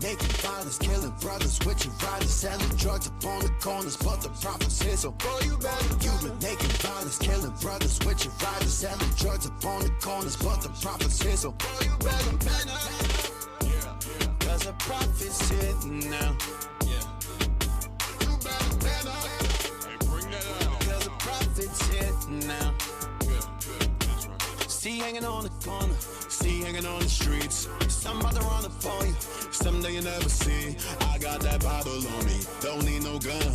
making violence, killing brothers with your riders, selling drugs upon the corners, but the prophets here, so boy, you better. You've been making violence, killing brothers with your riders, selling drugs upon the corners, but the prophets here, so boy, you better man up. Cause the prophets here now. You better man up. Hey, bring that out. Cause the prophets here now. That's right. See hanging on the corner, see hanging on the streets. Some about to run up on you, someday you never see. I got that Bible on me, don't need no gun.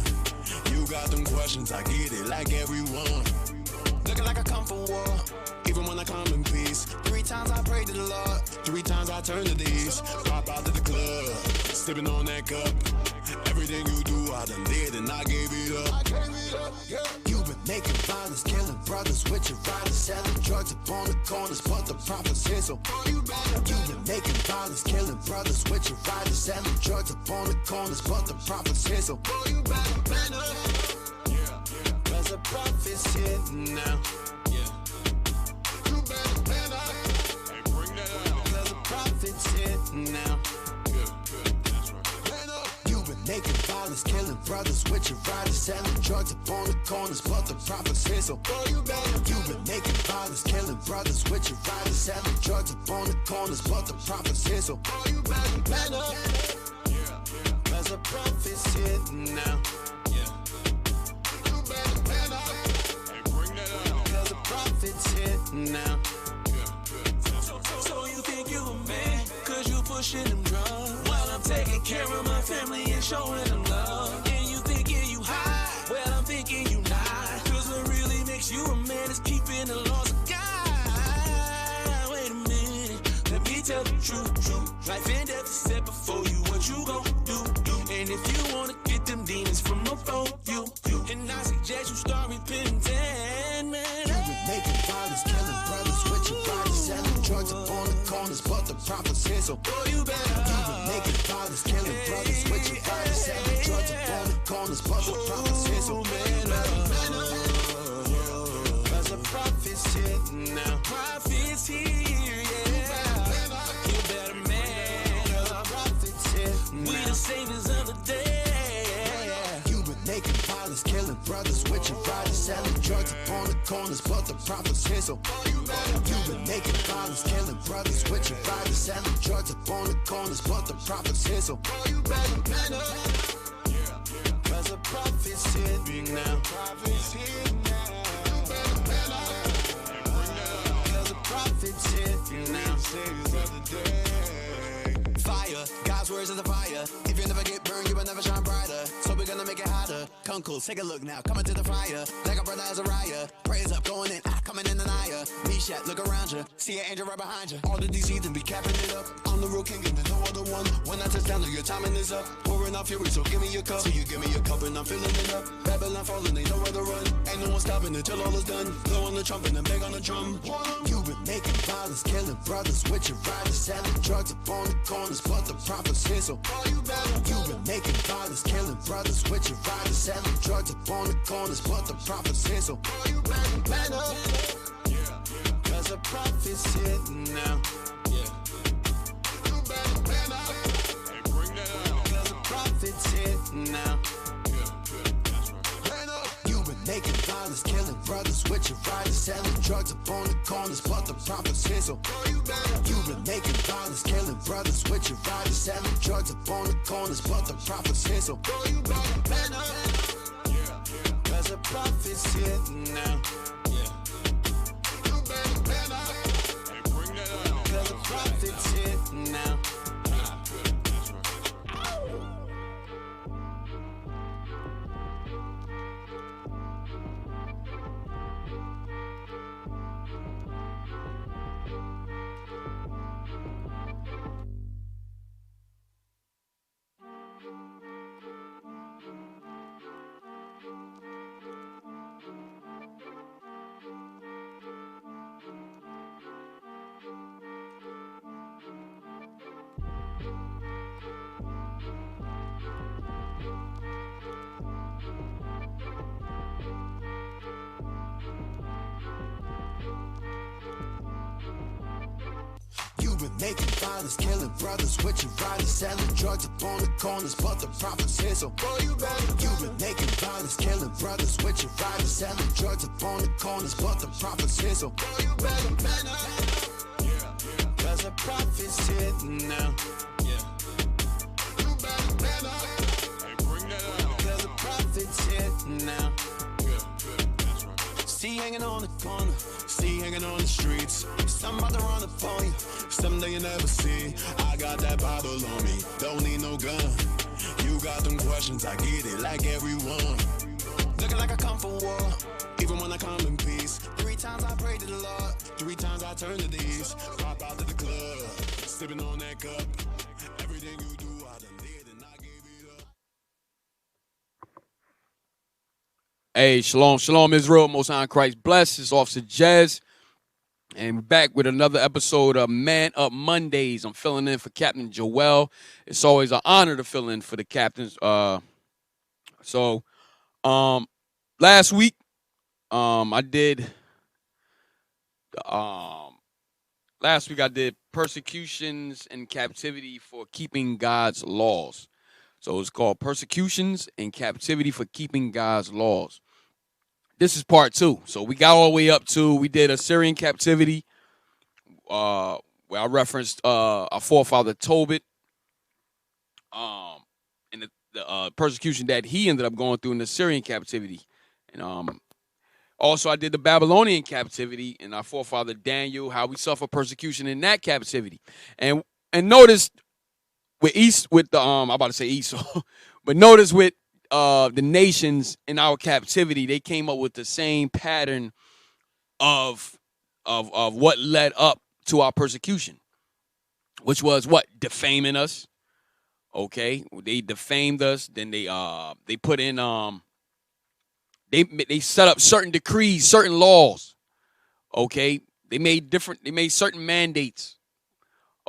You got them questions, I get it like everyone. Looking like I come for war, even when I come in peace. 3 times I prayed to the Lord, 3 times I turn to these. Pop out to the club, sipping on that cup. Everything you do, I done did and I gave it up. You've been making violence, killing brothers with your riders, selling drugs upon the corners, but the prophets here, so you've been making violence, killing brothers with your riders, selling drugs upon the corners, but the prophets here, so you better man up. Cause the prophets here now. You better man up. Hey, bring that out. Cause the prophets here now. That's right. Man up. You've been making violence, killing brothers with your riders, selling drugs upon the corners, but the prophets here, so you better. You've been making violence, killing brothers with your riders, selling drugs upon the corners, but the prophets here, so you better man up. Cause the prophets here now. You better man up. Hey, bring that out. Cause the prophets here now. So you think you a man, cause you pushing them drugs, while I'm taking care of my family and showing them love. And you thinking you high, well I'm thinking you not. Cause what really makes you a man is keeping the laws of God. Wait a minute, let me tell the truth. Life and death is set before you, what you gon' do. And if you wanna get them demons from before you. And I suggest you start repenting, man. You've been making violence, killing brothers with your riders, selling drugs upon the corners, but the prophets here, so you better. You've been making violence, killing brothers with your riders, selling drugs upon the corners, but the prophets here, so you better man up. Cause the prophets here now. Prophets here, yeah. You better man up. Prophets here We now. the saviors of the day. You've been making violence, killing brothers with your riders, selling drugs upon the corners, but the prophets here, so you've been making violence, killing brothers with your riders, selling drugs upon the corners, but the prophets here, so you better man up. Cause the prophets here now. Prophets here now. You better man up. Cause the prophets here now. Saviors of the day. Fire, God's words is a fire. If you never get burned, you will never shine brighter. So we're gonna make it hotter. Come cool, take a look now, coming to the fire. Like a brother Azariah. Praise up, going in, coming in the Naya. Mishat, look around you, see an angel right behind you. All of these heathens be capping it up. I'm the real king and there's no other one. When I touch down, your timing is up. Pouring out fury, so give me your cup. So you give me your cup and I'm filling it up. Babylon falling, ain't nowhere to run. Ain't no one stopping until all is done. Blow on the trumpet and bang on the drum. You've been making violence, killing brothers with your riders, selling drugs upon the corners, but the prophets here, so you've been making violence, killing brothers with your riders, selling drugs upon the corners, but the prophets here, so you better man up. Cause the prophets here now. You better man up. Hey, bring that out. Cause the prophets here now. That's right. Man up. You've been making violence, killing brothers with your riders, selling drugs upon the corners, but the prophets here, so you've been making violence, killing brothers with your riders, selling drugs upon the corners, but the prophets here, so you better man up. Cause the prophets here now. You better man up. Hey, bring that out. Cause the prophets here now. That's right. been making violence, killing brothers with your riders, selling drugs up on the corners, but the profits here, so boy, you better. You've been making violence, killing brothers with your riders, selling drugs up on the corners, but the profits here, so boy, you better. Cause the profits here now. You better. Hey, bring that out. Cause the profits here now. That's right. See hanging on the corner, see hanging on the streets. Somebody run up on you, someday you never see. I got that Bible on me, don't need no gun. You got them questions, I get it like everyone. Looking like I come for war, even when I come in peace. 3 times I prayed to the Lord, 3 times I turn to these. Pop out to the club, sipping on that cup. Everything you do, I done did and I gave it up. Hey, shalom, shalom, Israel. Most High in Christ bless. It's Officer Jez. And we're back with another episode of Man Up Mondays. I'm filling in for Captain Joel. It's always an honor to fill in for the captains. Last week, I did persecutions and captivity for keeping God's laws. So it's called persecutions and captivity for keeping God's laws. This is part 2. So we got all the way up to, we did Assyrian captivity, where I referenced our forefather Tobit, and the persecution that he ended up going through in the Syrian captivity. And also I did the Babylonian captivity and our forefather Daniel, how we suffer persecution in that captivity. And notice I'm about to say Esau, but notice with the nations in our captivity, they came up with the same pattern of what led up to our persecution, which was what? Defaming us. Okay, they defamed us. Then they put in they set up certain decrees, certain laws. Okay, they made certain mandates.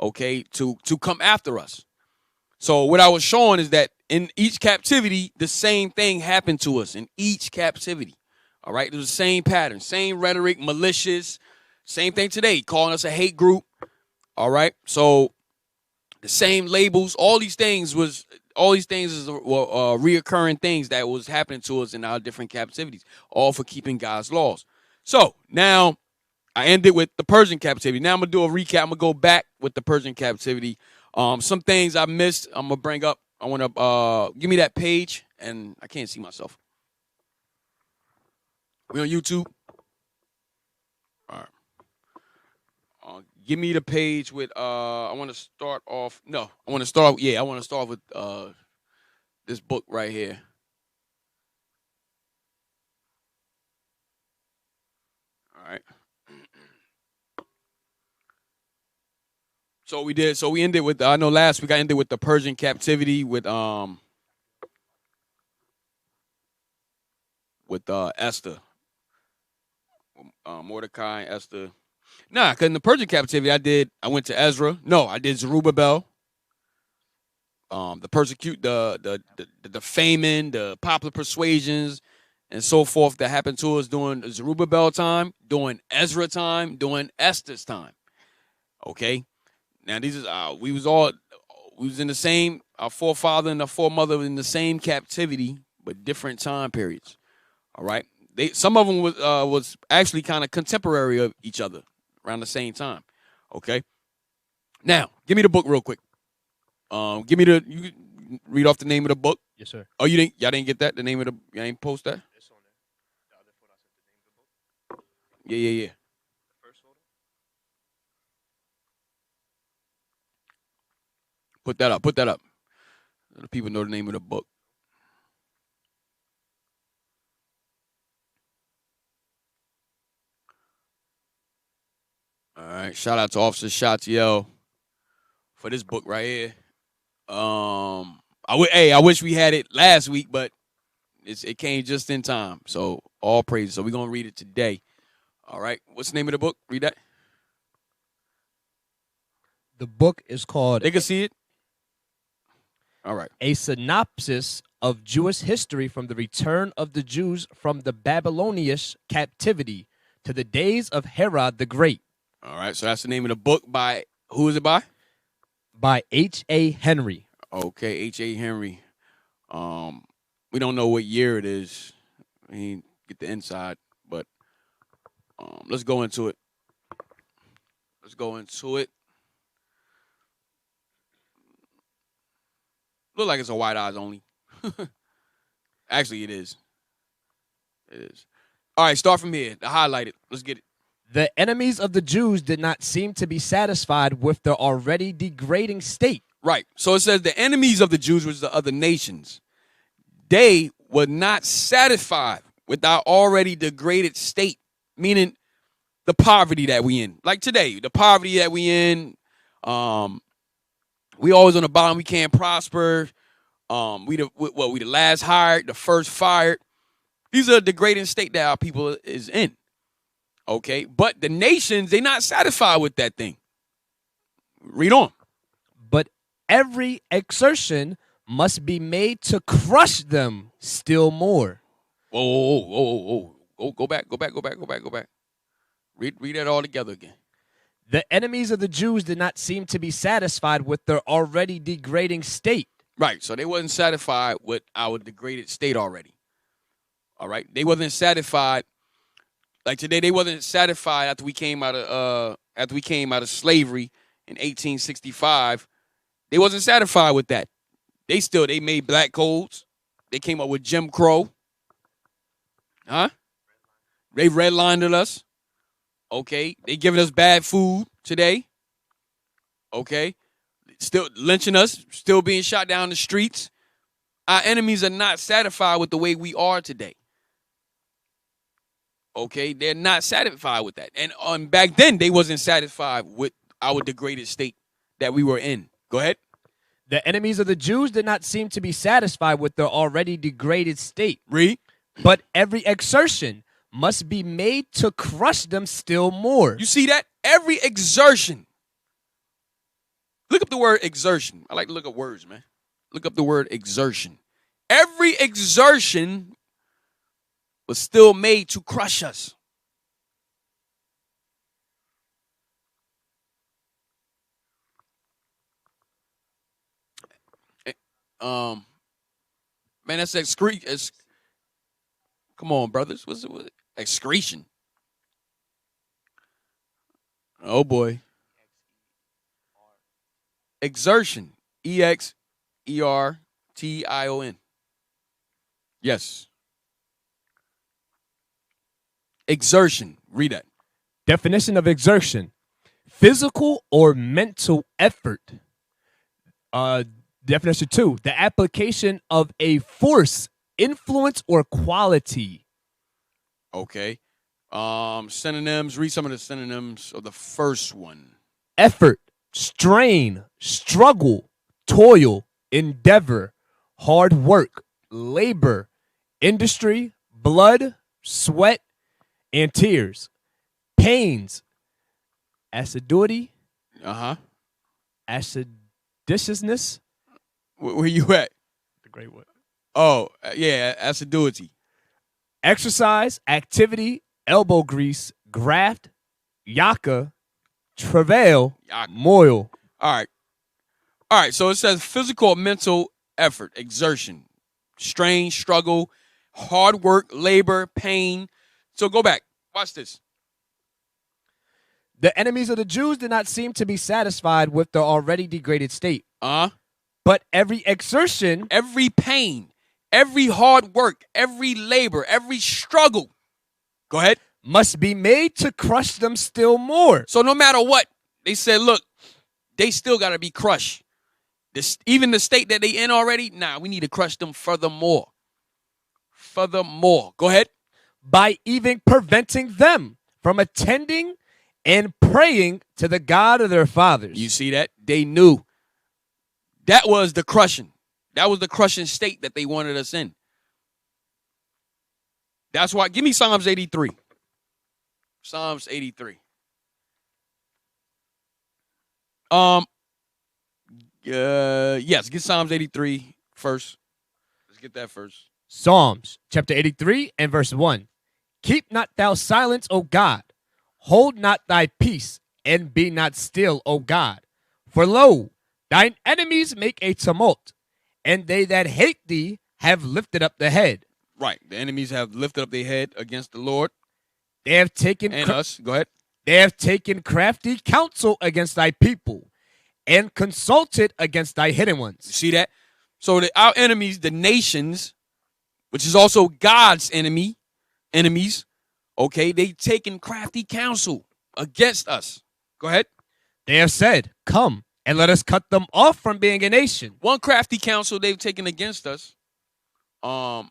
Okay, to come after us. So what I was showing is that in each captivity, the same thing happened to us in each captivity. All right, it was the same pattern, same rhetoric, malicious, same thing today, calling us a hate group. All right, so the same labels, all these things were reoccurring things that was happening to us in our different captivities, all for keeping God's laws. So now I ended with the Persian captivity. Now I'm gonna do a recap. I'm gonna go back with the Persian captivity. Some things I missed, I'm gonna bring up. I want to give me that page, and I can't see myself. We on YouTube. All right. Give me the page with. I want to start off. No, I want to start. Yeah, I want to start with this book right here. All right. So we ended with, I know last week I ended with the Persian captivity with Esther. Mordecai and Esther. Nah, because in the Persian captivity I went to Ezra. No, I did Zerubbabel. The defaming, the popular persuasions, and so forth that happened to us during Zerubbabel time, during Ezra time, during Esther's time. Okay? Now these is we was in the same, our forefather and our foremother in the same captivity, but different time periods. All right, some of them was actually kind of contemporary of each other around the same time. Okay, now give me the book real quick. You can read off the name of the book. Yes, sir. Oh, y'all didn't get that? The name of the, y'all ain't post that? It's on there. The other photo, I said the name of the book. Yeah. The first photo. Put that up. Let the people know the name of the book. All right. Shout out to Officer Shatiel for this book right here. I wish we had it last week, but it came just in time. So all praise. So we're gonna read it today. All right. What's the name of the book? Read that. The book is called They can see it. All right. A Synopsis of Jewish History from the Return of the Jews from the Babylonian Captivity to the Days of Herod the Great. All right. So that's the name of the book by Who is it by? By H.A. Henry. Okay, H.A. Henry. We don't know what year it is. We ain't get the inside, but let's go into it. Let's go into it. Look like it's a white eyes only. Actually, it is. It is. All right, start from here. Highlight it. Let's get it. The enemies of the Jews did not seem to be satisfied with their already degrading state. Right. So it says the enemies of the Jews, which is the other nations, they were not satisfied with our already degraded state, meaning the poverty that we in. Like today, the poverty that we in, we always on the bottom. We can't prosper. We the last hired, the first fired. These are the degrading state that our people is in. Okay, but the nations, they not satisfied with that thing. Read on. But every exertion must be made to crush them still more. Whoa. Go back. Read that all together again. The enemies of the Jews did not seem to be satisfied with their already degrading state. Right, so they wasn't satisfied with our degraded state already. All right, they wasn't satisfied. Like today, they wasn't satisfied after we came out of slavery in 1865. They wasn't satisfied with that. They made black codes. They came up with Jim Crow. Huh? They redlined us. Okay, they giving us bad food today. Okay, still lynching us, still being shot down the streets. Our enemies are not satisfied with the way we are today. Okay, they're not satisfied with that. And back then, they wasn't satisfied with our degraded state that we were in. Go ahead. The enemies of the Jews did not seem to be satisfied with their already degraded state. Read. But every exertion must be made to crush them still more. You see that? Every exertion. Look up the word exertion. I like to look up words, man. Look up the word exertion. Every exertion was still made to crush us. Man, that's excretion. Come on, brothers. What's it? Excretion. Oh boy. Exertion. EXERTION. Yes. Exertion. Read that. Definition of exertion: physical or mental effort. Definition 2: the application of a force, influence, or quality. Okay. Synonyms. Read some of the synonyms of the first one. Effort, strain, struggle, toil, endeavor, hard work, labor, industry, blood, sweat, and tears, pains, assiduity, acidiciousness. Where you at? The great one. Oh, yeah, assiduity. Exercise, activity, elbow grease, graft, yaka, travail, moil. All right, so it says physical or mental effort, exertion, strain, struggle, hard work, labor, pain. So go back. Watch this. The enemies of the Jews did not seem to be satisfied with their already degraded state. But every exertion, every pain, every hard work, every labor, every struggle, go ahead, must be made to crush them still more. So no matter what, they said, look, they still got to be crushed. Even the state that they in already, we need to crush them furthermore. Furthermore. Go ahead. By even preventing them from attending and praying to the God of their fathers. You see that? They knew. That was the crushing. That was the crushing state that they wanted us in. That's why. Give me Psalms 83. Psalms 83. Yes, get Psalms 83 first. Let's get that first. Psalms chapter 83 and verse 1. Keep not thou silence, O God. Hold not thy peace, and be not still, O God. For lo, thine enemies make a tumult, and they that hate thee have lifted up the head. Right. The enemies have lifted up their head against the Lord They have taken and us. Go ahead. They have taken crafty counsel against thy people, and consulted against thy hidden You ones. see that? So our enemies, the nations, which is also God's enemies, okay, they taken crafty counsel against us. Go ahead. They have said, come, and let us cut them off from being a nation. One crafty counsel they've taken against us. I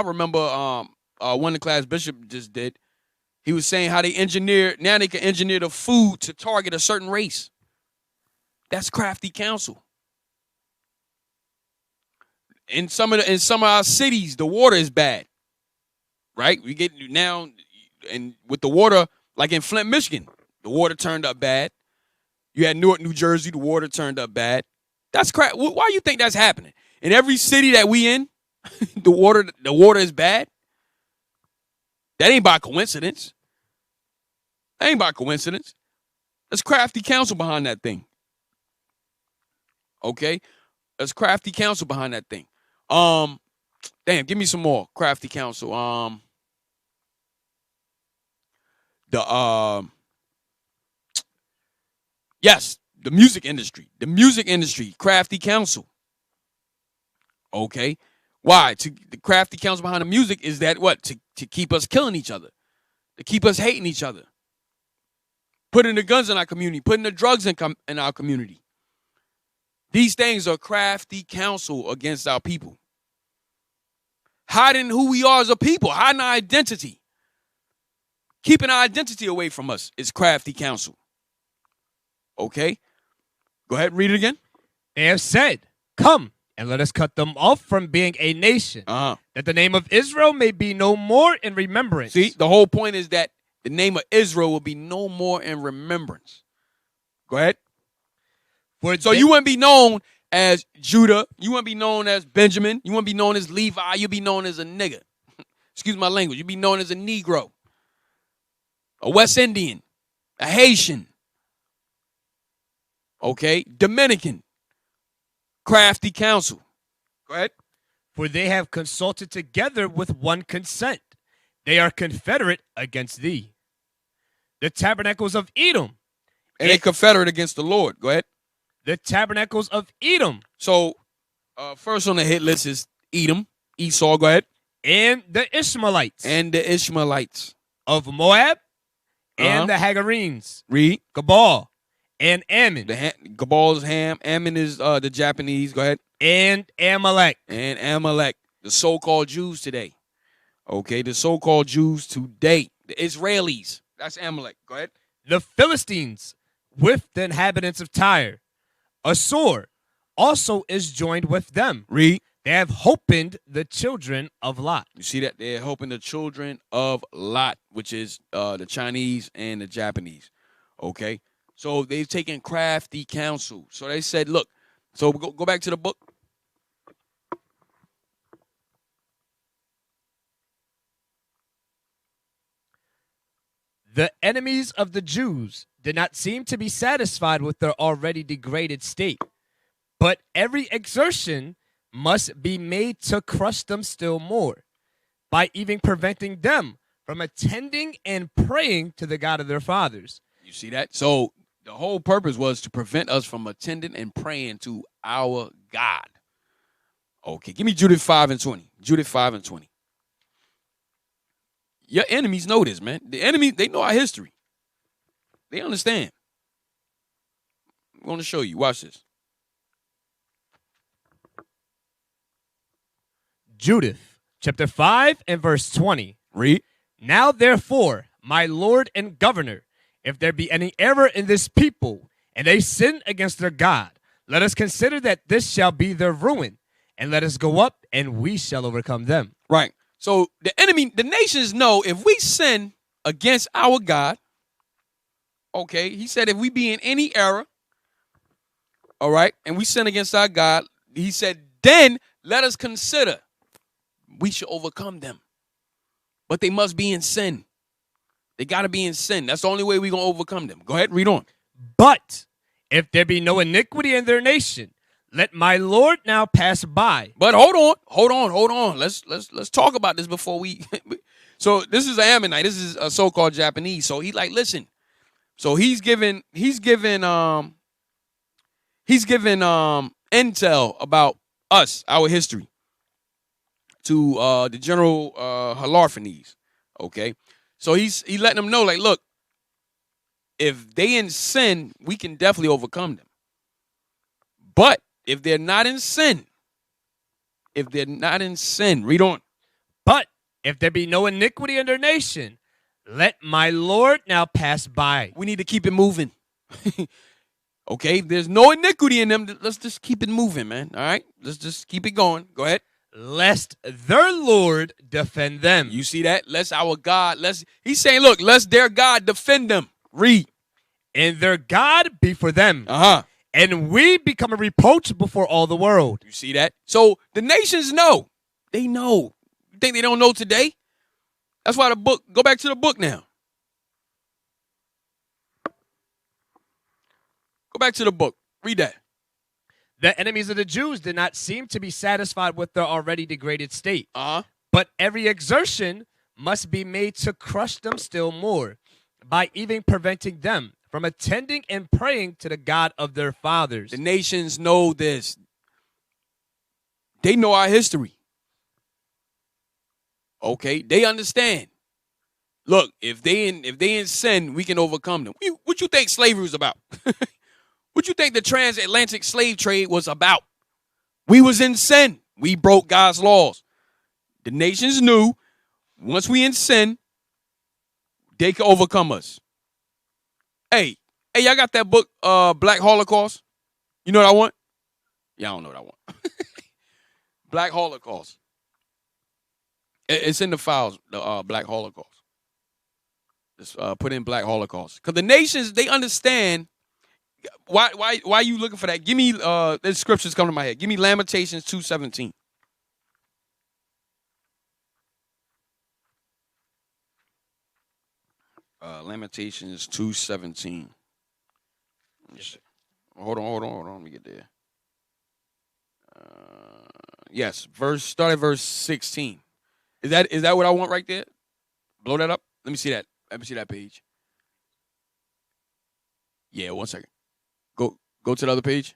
remember one the class bishop just did. He was saying how they can engineer the food to target a certain race. That's crafty counsel. In some of our cities, the water is bad. Right? We get now, and with the water, like in Flint, Michigan, the water turned up bad. You had Newark, New Jersey, the water turned up bad. That's crap. Why do you think that's happening? In every city that we in, the water is bad. That ain't by coincidence. There's crafty counsel behind that thing. Okay? There's crafty counsel behind that thing. Damn, give me some more crafty counsel. Yes, the music industry. The music industry, crafty counsel. Okay? Why? The crafty counsel behind the music is that what? To keep us killing each other. To keep us hating each other. Putting the guns in our community. Putting the drugs in our community. These things are crafty counsel against our people. Hiding who we are as a people. Hiding our identity. Keeping our identity away from us is crafty counsel. Okay? Go ahead and read it again. They have said, come, and let us cut them off from being a nation, Uh-huh. that the name of Israel may be no more in remembrance. See, the whole point is that the name of Israel will be no more in remembrance. Go ahead. So you wouldn't be known as Judah. You wouldn't be known as Benjamin. You wouldn't be known as Levi. You'd be known as a nigga. Excuse my language. You'd be known as a Negro, a West Indian, a Haitian, okay, Dominican, crafty counsel. Go ahead. For they have consulted together with one consent. They are confederate against thee. The tabernacles of Edom. And they confederate against the Lord. Go ahead. The tabernacles of Edom. So, first on the hit list is Edom, Esau. Go ahead. And the Ishmaelites. And the Ishmaelites. Of Moab. And the Hagarenes. Read. Gabal. And Ammon. Gabal is Ham. Ammon is the Japanese. Go ahead. And Amalek. And Amalek. The so-called Jews today. Okay, the so-called Jews today. The Israelis. That's Amalek. Go ahead. The Philistines with the inhabitants of Tyre. Assur also is joined with them. Read. They have hopened the children of Lot. You see that? They're hoping the children of Lot, which is the Chinese and the Japanese. Okay? So they've taken crafty counsel. So they said, look, so go back to the book. The enemies of the Jews did not seem to be satisfied with their already degraded state, but every exertion must be made to crush them still more, by even preventing them from attending and praying to the God of their fathers. You see that? So the whole purpose was to prevent us from attending and praying to our God. Okay, give me Judith 5:20. Judith 5:20. Your enemies know this, man. The enemies, they know our history. They understand. I'm going to show you. Watch this. Judith, chapter 5 and verse 20. Read. Now therefore, my Lord and Governor, if there be any error in this people, and they sin against their God, let us consider that this shall be their ruin, and let us go up, and we shall overcome them. Right. So the enemy, the nations know if we sin against our God, okay, he said if we be in any error, all right, and we sin against our God, he said, then let us consider we should overcome them. But they must be in sin. They got to be in sin. That's the only way we're going to overcome them. Go ahead, read on. But if there be no iniquity in their nation, let my Lord now pass by. But hold on. Let's talk about this before we. So this is an Ammonite. This is a so-called Japanese. So he like, listen. So he's given intel about us, our history, to the general Harlarphanes. Okay, so he letting them know, like, look, if they in sin, we can definitely overcome them. But if they're not in sin, read on. But if there be no iniquity in their nation, let my Lord now pass by. We need to keep it moving. Okay, there's no iniquity in them. Let's just keep it moving, man. All right, let's just keep it going. Go ahead. Lest their Lord defend them. You see that? Lest our God, he's saying, look, lest their God defend them. Read. And their God be for them. Uh-huh. And we become a reproach before all the world. You see that? So the nations know. They know. You think they don't know today? That's why the book, go back to the book now. Go back to the book. Read that. The enemies of the Jews did not seem to be satisfied with their already degraded state. Uh-huh. But every exertion must be made to crush them still more, by even preventing them from attending and praying to the God of their fathers. The nations know this. They know our history. Okay, they understand. Look, if they in sin, we can overcome them. What you think slavery was about? What you think the transatlantic slave trade was about? We was in sin. We broke God's laws. The nations knew once we in sin, they could overcome us. Hey, y'all got that book, Black Holocaust? You know what I want? Yeah, I don't know what I want. Black Holocaust. It's in the files, the Black Holocaust. Just put in Black Holocaust. Because the nations, they understand. Why are you looking for that? Give me, the scriptures come to my head. Give me Lamentations 2:17. Lamentations 2:17. Hold on. Let me get there. Yes, start at verse 16. Is that what I want right there? Blow that up. Let me see that. Let me see that page. Yeah, 1 second. Go to the other page.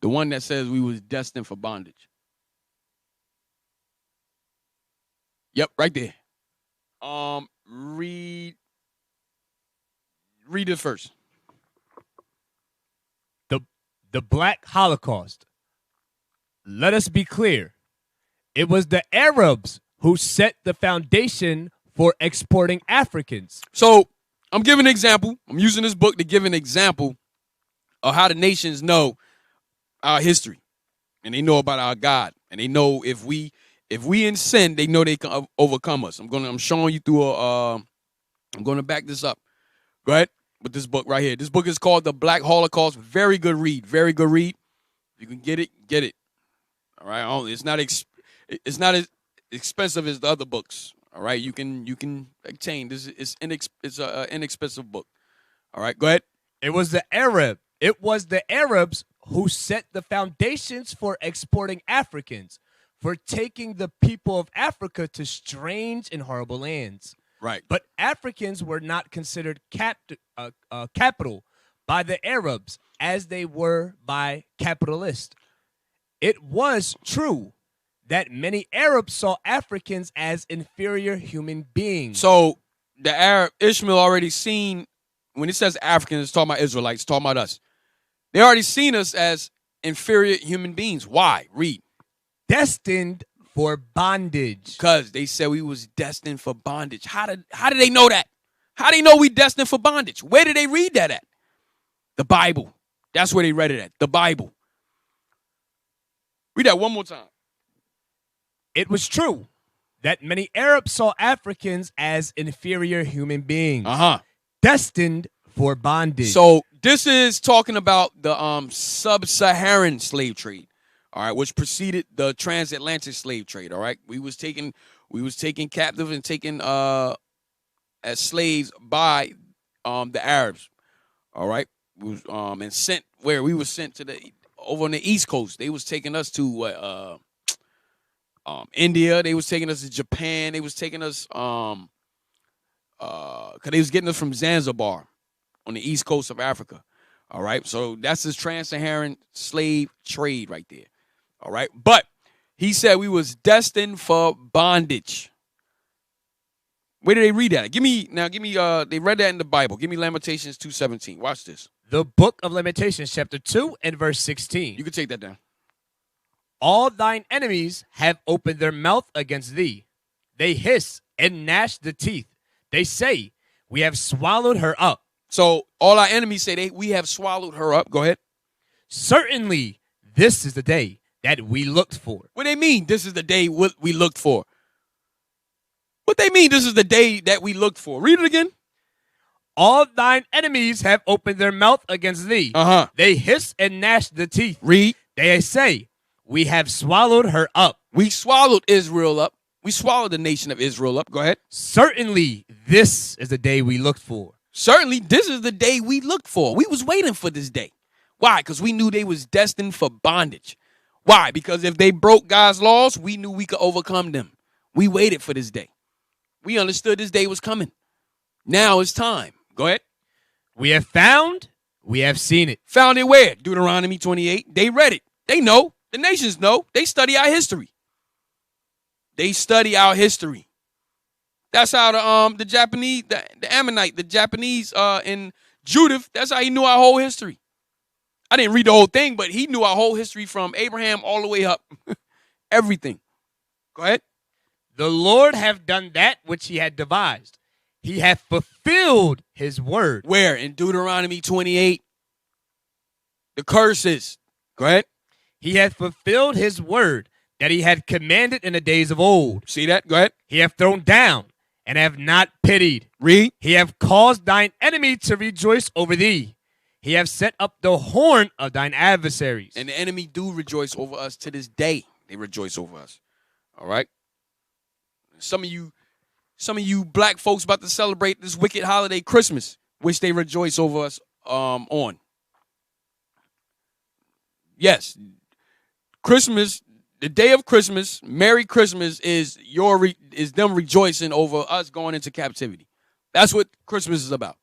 The one that says we was destined for bondage. Yep, right there. Read it first. The Black Holocaust. Let us be clear. It was the Arabs who set the foundation for exporting Africans. So I'm giving an example. I'm using this book to give an example of how the nations know our history, and they know about our God, and they know if we in sin, they know they can overcome us. I'm showing you through I'm going to back this up. Go ahead with this book right here. This book is called The Black Holocaust. Very good read. Very good read. If you can get it, get it. All right. It's not as expensive as the other books. All right. You can obtain this. It's an inexpensive book. All right. Go ahead. It was the Arabs who set the foundations for exporting Africans, for taking the people of Africa to strange and horrible lands. Right. But Africans were not considered capital by the Arabs as they were by capitalists. It was true that many Arabs saw Africans as inferior human beings. So the Arab Ishmael already seen, when it says Africans, it's talking about Israelites, it's talking about us. They already seen us as inferior human beings. Why? Read. Destined for bondage. Because they said we was destined for bondage. How did they know that? How do they know we destined for bondage? Where did they read that at? The Bible. That's where they read it at. The Bible. Read that one more time. It was true that many Arabs saw Africans as inferior human beings. Destined for bondage. So this is talking about the sub-Saharan slave trade. all right, which preceded the transatlantic slave trade. All right, we was taken captive and taken as slaves by the Arabs. All right, we was, and sent where we were sent to over on the East Coast. They was taking us to India. They was taking us to Japan. They was taking us because they was getting us from Zanzibar on the East Coast of Africa. All right, so that's this trans-Saharan slave trade right there. All right, but he said we was destined for bondage. Where did they read that? Give me. They read that in the Bible. Give me Lamentations 2:17. Watch this. The book of Lamentations, chapter 2 and verse 16. You can take that down. All thine enemies have opened their mouth against thee. They hiss and gnash the teeth. They say, we have swallowed her up. So all our enemies say we have swallowed her up. Go ahead. Certainly, this is the day that we looked for. What do they mean? This is the day we looked for. What they mean? This is the day that we looked for. Read it again. All thine enemies have opened their mouth against thee. They hiss and gnash the teeth. Read. They say, we have swallowed her up. We swallowed Israel up. We swallowed the nation of Israel up. Go ahead. Certainly, this is the day we looked for. Certainly, this is the day we looked for. We was waiting for this day. Why? Because we knew they was destined for bondage. Why? Because if they broke God's laws, we knew we could overcome them. We waited for this day. We understood this day was coming. Now it's time. Go ahead. We have found, we have seen it. Found it where? Deuteronomy 28. They read it. They know. The nations know. They study our history. They study our history. That's how the Japanese, the Ammonite, the Japanese in Judith, that's how he knew our whole history. I didn't read the whole thing, but he knew our whole history from Abraham all the way up. Everything. Go ahead. The Lord have done that which he had devised. He hath fulfilled his word. Where? In Deuteronomy 28. The curses. Go ahead. He hath fulfilled his word that he had commanded in the days of old. See that? Go ahead. He hath thrown down and have not pitied. Read. He hath caused thine enemy to rejoice over thee. He hath set up the horn of thine adversaries. And the enemy do rejoice over us to this day. They rejoice over us. All right? Some of you black folks about to celebrate this wicked holiday, Christmas, which they rejoice over us on. Yes. Christmas, the day of Christmas, Merry Christmas is them rejoicing over us going into captivity. That's what Christmas is about.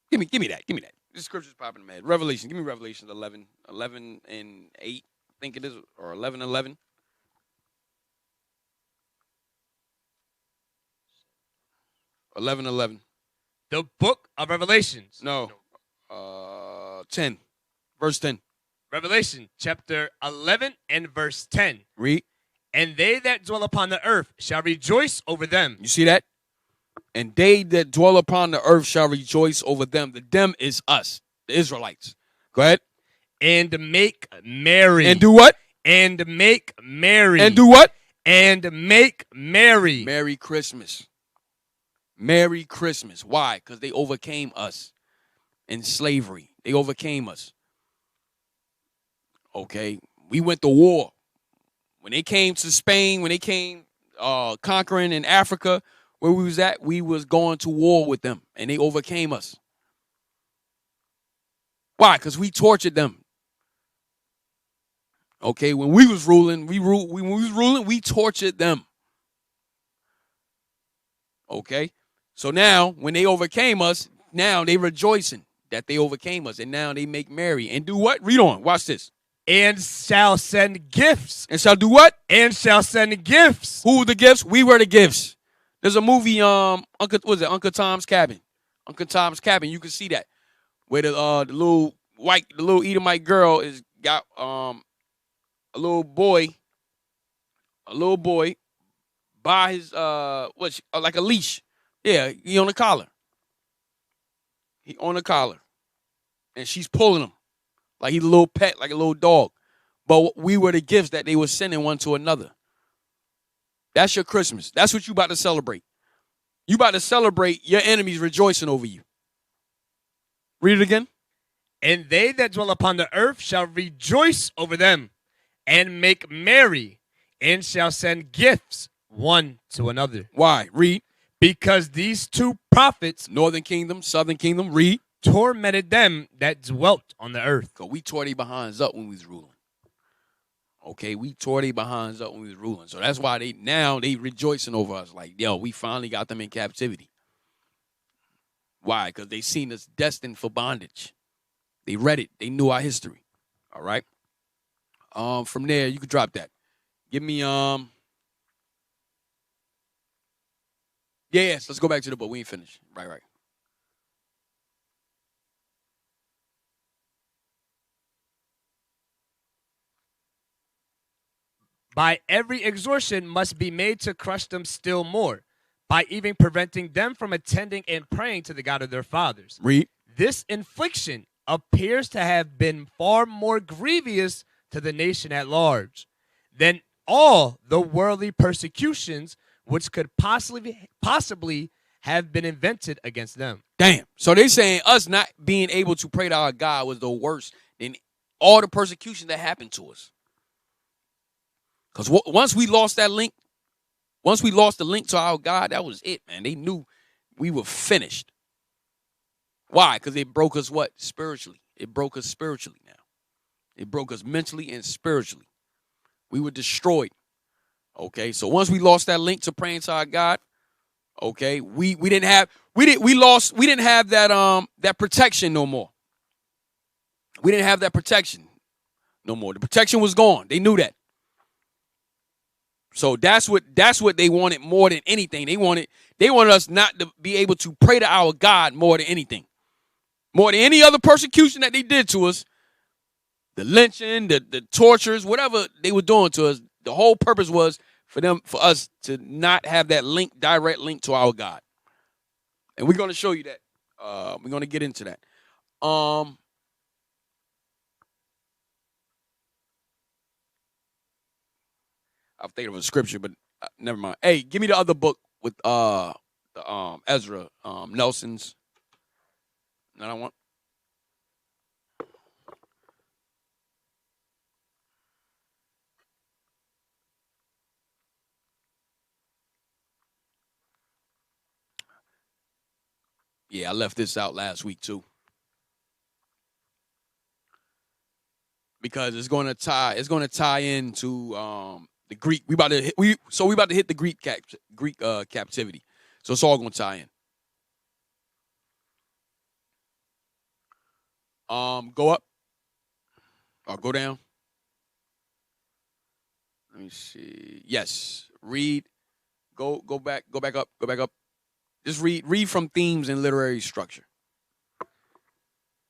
Give me that. This scripture's popping in my head. Revelation. Give me Revelation 11 and 8, I think it is, or 11:11. The book of Revelations. No. 10. Verse 10. Revelation chapter 11 and verse 10. Read. And they that dwell upon the earth shall rejoice over them. You see that? And they that dwell upon the earth shall rejoice over them. The them is us, the Israelites. Go ahead. And make merry. And do what? And make merry. And do what? And make merry. Merry Christmas. Merry Christmas. Why? Because they overcame us in slavery. They overcame us. Okay? We went to war. When they came to Spain, when they came conquering in Africa, where we was at, we was going to war with them, and they overcame us. Why? Because we tortured them. Okay? When we was ruling, we tortured them. Okay? So now, when they overcame us, now they rejoicing that they overcame us, and now they make merry. And do what? Read on. Watch this. And shall send gifts. And shall do what? And shall send gifts. Who were the gifts? We were the gifts. There's a movie, Uncle Tom's Cabin. Uncle Tom's Cabin. You can see that. Where the little Edomite girl is got a little boy by his like a leash. Yeah, he on a collar. He on a collar. And she's pulling him. Like he's a little pet, like a little dog. But we were the gifts that they were sending one to another. That's your Christmas. That's what you about to celebrate. You about to celebrate your enemies rejoicing over you. Read it again. And they that dwell upon the earth shall rejoice over them, and make merry, and shall send gifts one to another. Why? Read. Because these two prophets Northern kingdom, southern kingdom, read. tormented them that dwelt on the earth. Because we tore their behinds up when we was ruling. Okay, we tore their behinds up when we was ruling. So that's why they rejoicing over us. Like, yo, we finally got them in captivity. Why? Because they seen us destined for bondage. They read it. They knew our history. All right. From there, you could drop that. Give me Yes, let's go back to the book. We ain't finished. Right. By every exhortation must be made to crush them still more, by even preventing them from attending and praying to the God of their fathers. Read. This infliction appears to have been far more grievous to the nation at large than all the worldly persecutions which could possibly have been invented against them. Damn. So they saying us not being able to pray to our God was the worst than all the persecution that happened to us. Because once we lost that link, once we lost the link to our God, that was it, man. They knew we were finished. Why? Because it broke us what? Spiritually. It broke us spiritually now. It broke us mentally and spiritually. We were destroyed. Okay, so once we lost that link to praying to our God, okay, we didn't have that protection no more. We didn't have that protection no more. The protection was gone. They knew that. So that's what they wanted more than anything. They wanted us not to be able to pray to our God more than anything. More than any other persecution that they did to us. The lynching, the tortures, whatever they were doing to us, the whole purpose was for us to not have that direct link to our God. And we're going to show you that. We're going to get into that. I'm thinking of a scripture, but never mind. Hey, give me the other book with Ezra, Nelson's. No, I want. Yeah, I left this out last week too. Because it's going to tie into the Greek. We about to hit the Greek captivity. So it's all going to tie in. Go up or go down. Let me see. Yes, read. Go back up. Just read from themes and literary structure.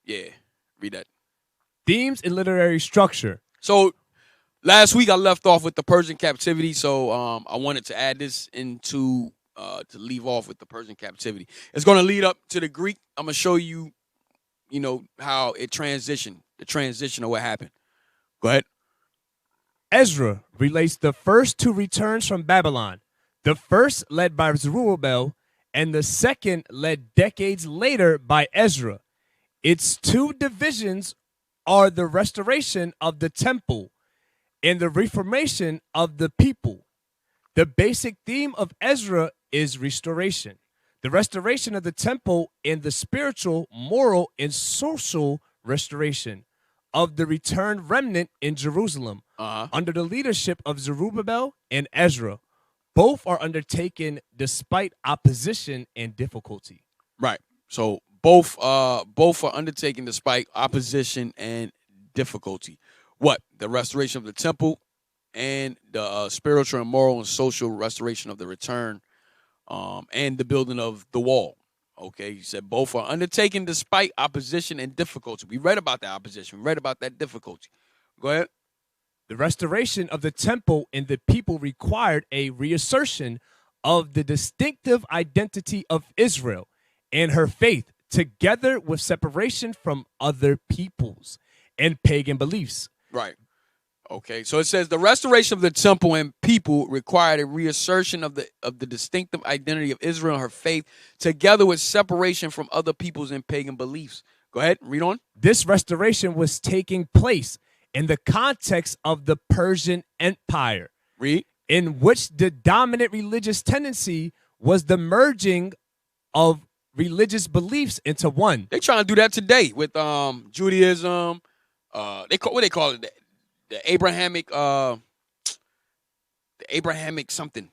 Yeah, read that. Themes and literary structure. So last week I left off with the Persian captivity, so I wanted to add this into to leave off with the Persian captivity. It's going to lead up to the Greek. I'm going to show you, how it transitioned, the transition of what happened. Go ahead. Ezra relates the first two returns from Babylon, the first led by Zerubbabel, and the second led decades later by Ezra. Its two divisions are the restoration of the temple and the reformation of the people. The basic theme of Ezra is restoration. The restoration of the temple and the spiritual, moral, and social restoration of the returned remnant in Jerusalem under the leadership of Zerubbabel and Ezra. Both are undertaken despite opposition and difficulty. Right. So both are undertaken despite opposition and difficulty. What? The restoration of the temple and the spiritual and moral and social restoration of the return and the building of the wall. Okay, he said both are undertaken despite opposition and difficulty. We read about that opposition. We read about that difficulty. Go ahead. The restoration of the temple and the people required a reassertion of the distinctive identity of Israel and her faith, together with separation from other peoples and pagan beliefs. Right. Okay, so it says the restoration of the temple and people required a reassertion of the distinctive identity of Israel and her faith, together with separation from other peoples and pagan beliefs. Go ahead, read on. This restoration was taking place in the context of the Persian Empire, Read. in which the dominant religious tendency was the merging of religious beliefs into one. They trying to do that today with Judaism. What they call it? The Abrahamic something.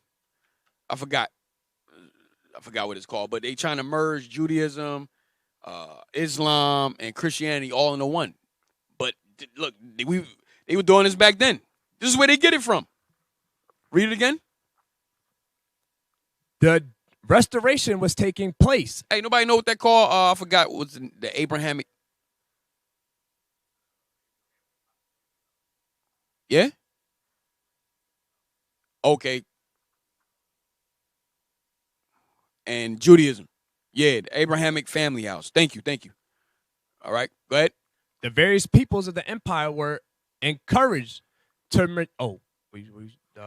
I forgot what it's called, but they trying to merge Judaism, Islam, and Christianity all into one. But look, they were doing this back then. This is where they get it from. Read it again. The restoration was taking place. Hey, nobody know what that called? I forgot. What's the Abrahamic? Yeah? Okay. And Judaism. Yeah, the Abrahamic family house. Thank you. All right, go ahead. The various peoples of the empire were encouraged to... Go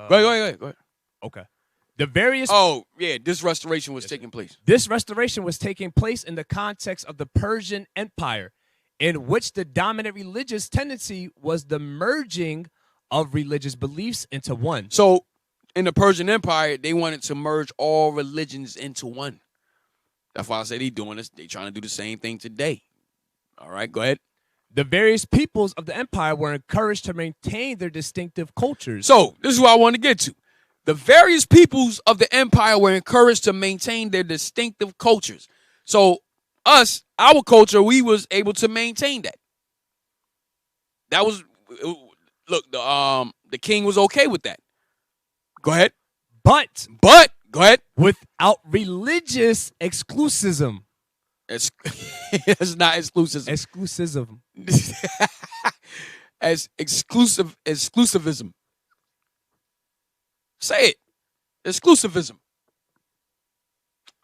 ahead. Okay. The various... Oh, yeah, this restoration was taking place. This restoration was taking place in the context of the Persian Empire, in which the dominant religious tendency was the merging of religious beliefs into one. So, in the Persian Empire, they wanted to merge all religions into one. That's why I say they doing this. They trying to do the same thing today. All right, go ahead. The various peoples of the empire were encouraged to maintain their distinctive cultures. So, this is what I want to get to. The various peoples of the empire were encouraged to maintain their distinctive cultures. So, our culture, we was able to maintain that. That was, look, the king was okay with that. Go ahead. But Go ahead. Without religious exclusivism. It's not exclusivism. Exclusivism. As exclusivism. Say it. Exclusivism.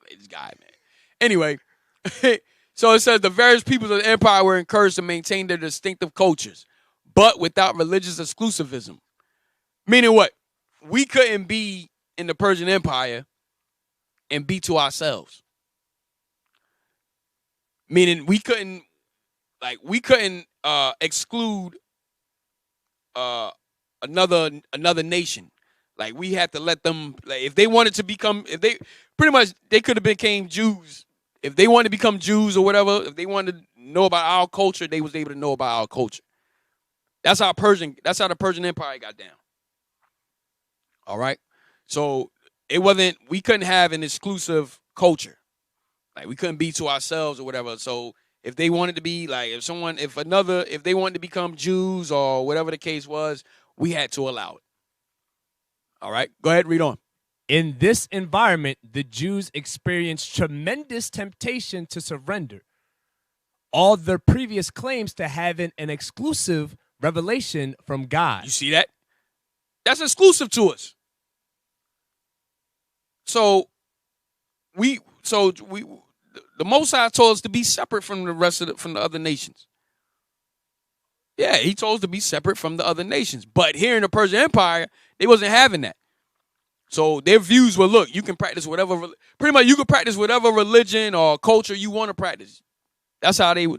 This guy, man. Anyway, so it says the various peoples of the empire were encouraged to maintain their distinctive cultures, but without religious exclusivism. Meaning what? We couldn't be in the Persian Empire and be to ourselves. Meaning we couldn't exclude another nation. Like we had to let them, like if they wanted to become, they could have became Jews. If they wanted to become Jews or whatever, if they wanted to know about our culture, they was able to know about our culture. That's how the Persian Empire got down. All right. So we couldn't have an exclusive culture. Like we couldn't be to ourselves or whatever. So if they wanted to be like, if they wanted to become Jews or whatever the case was, we had to allow it. All right. Go ahead. Read on. In this environment, the Jews experienced tremendous temptation to surrender all their previous claims to having an exclusive revelation from God. You see that? That's exclusive to us. So the Most High told us to be separate from the rest of from the other nations. Yeah, he told us to be separate from the other nations. But here in the Persian Empire, they wasn't having that. So their views were, look, you can practice whatever, pretty much you can practice whatever religion or culture you want to practice. That's how they was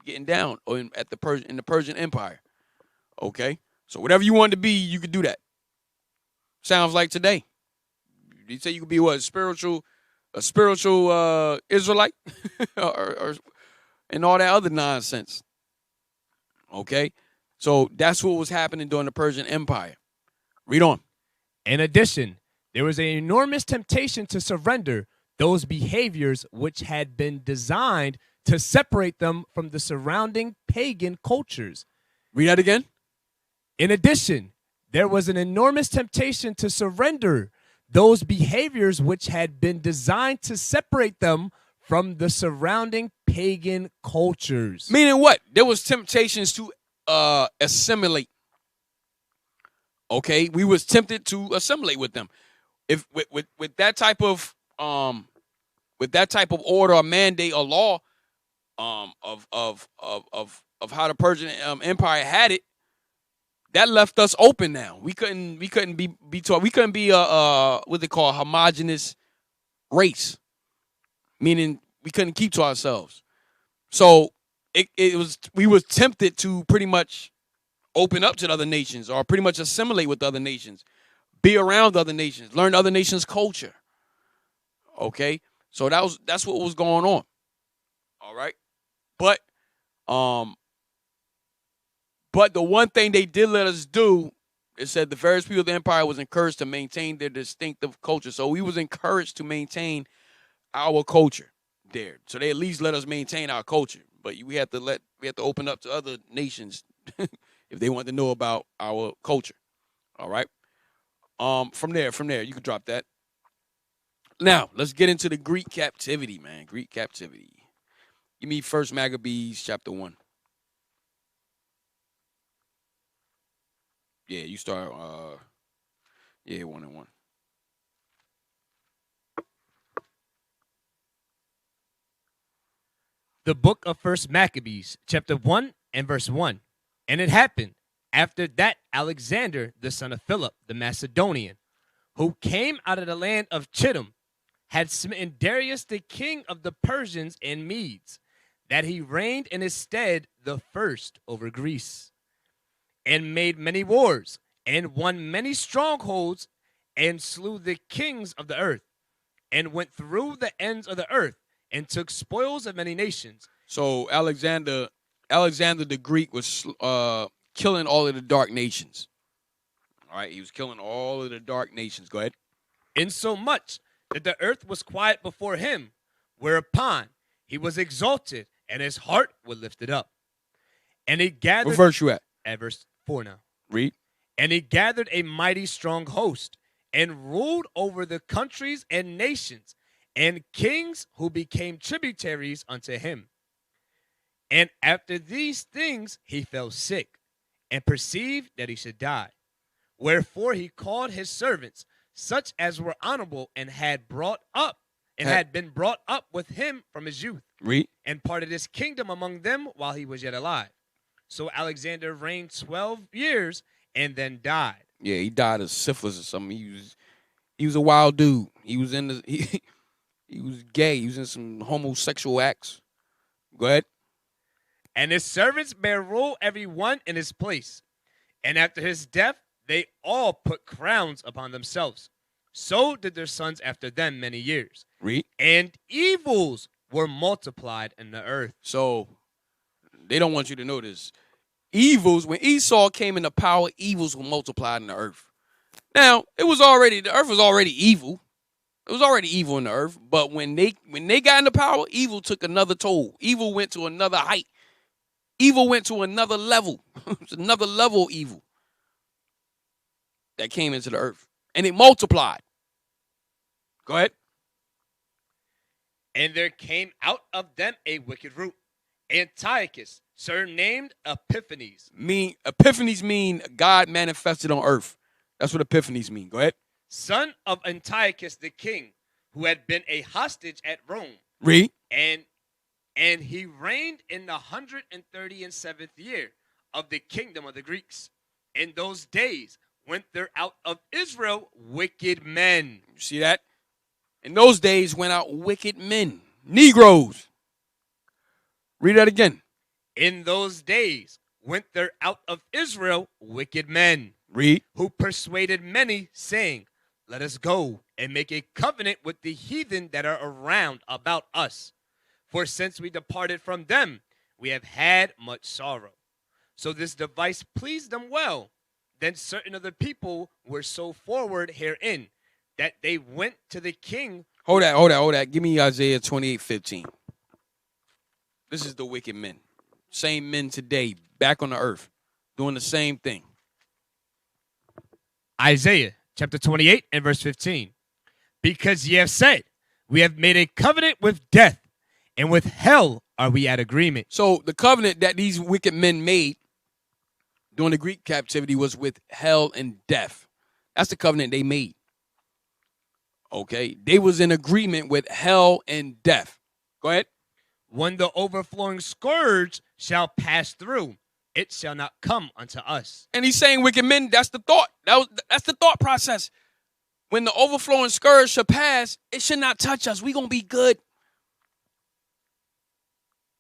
getting down in the Persian Empire. Okay? So whatever you wanted to be, you could do that. Sounds like today. You say you could be what? A spiritual Israelite or and all that other nonsense. Okay? So that's what was happening during the Persian Empire. Read on. In addition, there was an enormous temptation to surrender those behaviors which had been designed to separate them from the surrounding pagan cultures. Read that again. In addition, there was an enormous temptation to surrender those behaviors which had been designed to separate them from the surrounding pagan cultures. Meaning what? There was temptations to assimilate. Okay, we was tempted to assimilate with them. If with that type of order or mandate or law of how the Persian Empire had it, that left us open now. We couldn't be taught. We couldn't be what they call a homogenous race. Meaning we couldn't keep to ourselves. So we was tempted to pretty much open up to the other nations or pretty much assimilate with the other nations, be around other nations, learn other nations' culture. Okay, so that's what was going on. All right, but the one thing they did let us do, it said the various people of the empire was encouraged to maintain their distinctive culture. So we was encouraged to maintain our culture there. So they at least let us maintain our culture. But we have to open up to other nations if they want to know about our culture. All right. From there, you can drop that. Now let's get into the Greek captivity, man. Greek captivity. Give me 1 Maccabees chapter 1. Yeah, you start. 1 and 1. The book of 1 Maccabees, chapter 1 and verse 1. And it happened after that Alexander, the son of Philip, the Macedonian, who came out of the land of Chittim, had smitten Darius, the king of the Persians and Medes, that he reigned in his stead the first over Greece, and made many wars, and won many strongholds, and slew the kings of the earth, and went through the ends of the earth, and took spoils of many nations. So Alexander the Greek was killing all of the dark nations. All right, he was killing all of the dark nations. Go ahead. Insomuch that the earth was quiet before him, whereupon he was exalted, and his heart was lifted up. And he gathered... What verse you at? At verse 4 now. Read. And he gathered a mighty strong host, and ruled over the countries and nations, and kings who became tributaries unto him. And after these things he fell sick, and perceived that he should die. Wherefore he called his servants, such as were honorable, and had been brought up with him from his youth. Read. And parted his kingdom among them while he was yet alive. So Alexander reigned 12 years, and then died. Yeah, he died of syphilis or something. He was a wild dude. He was he was gay. He was in some homosexual acts. Go ahead. And his servants bare rule every one in his place. And after his death, they all put crowns upon themselves. So did their sons after them many years. Read. And evils were multiplied in the earth. So they don't want you to know this. Evils, when Esau came into power, evils were multiplied in the earth. Now, the earth was already evil. It was already evil in the earth. But when they got into power, evil took another toll. Evil went to another height. Evil went to another level. It's another level of evil that came into the earth. And it multiplied. Go ahead. And there came out of them a wicked root, Antiochus, surnamed Epiphanes. Epiphanies mean God manifested on earth. That's what epiphanies mean. Go ahead. Son of Antiochus the king, who had been a hostage at Rome. Read. And he reigned in the 137th year of the kingdom of the Greeks. In those days went there out of Israel wicked men. You see that? In those days went out wicked men, Negroes. Read that again. In those days went there out of Israel wicked men. Read. Who persuaded many, saying, let us go and make a covenant with the heathen that are around about us. For since we departed from them, we have had much sorrow. So this device pleased them well. Then certain of the people were so forward herein, that they went to the king. Hold that. Give me Isaiah 28:15. This is the wicked men. Same men today, back on the earth, doing the same thing. Isaiah chapter 28 and verse 15. Because ye have said, we have made a covenant with death, and with hell are we at agreement. So the covenant that these wicked men made during the Greek captivity was with hell and death. That's the covenant they made. Okay, they was in agreement with hell and death. Go ahead. When the overflowing scourge shall pass through, it shall not come unto us. And he's saying, wicked men, that's the thought. That's the thought process. When the overflowing scourge shall pass, it should not touch us. We're going to be good.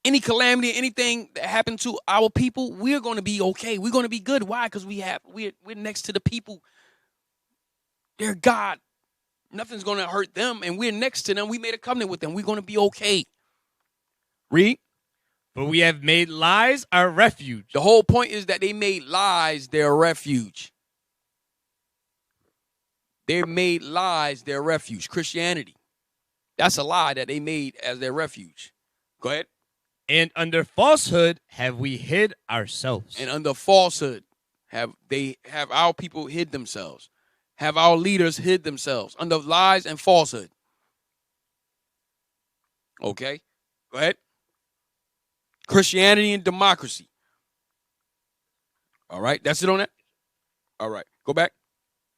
any calamity, anything that happened to our people, we're going to be okay. We're going to be good. Why? Because we're next to the people. They're God. Nothing's going to hurt them, and we're next to them. We made a covenant with them. We're going to be okay. Read. For we have made lies our refuge. The whole point is that they made lies their refuge. They made lies their refuge. Christianity. That's a lie that they made as their refuge. Go ahead. And under falsehood have we hid ourselves. And under falsehood have our people hid themselves. Have our leaders hid themselves under lies and falsehood. Okay? Go ahead. Christianity and democracy. All right? That's it on that? All right. Go back.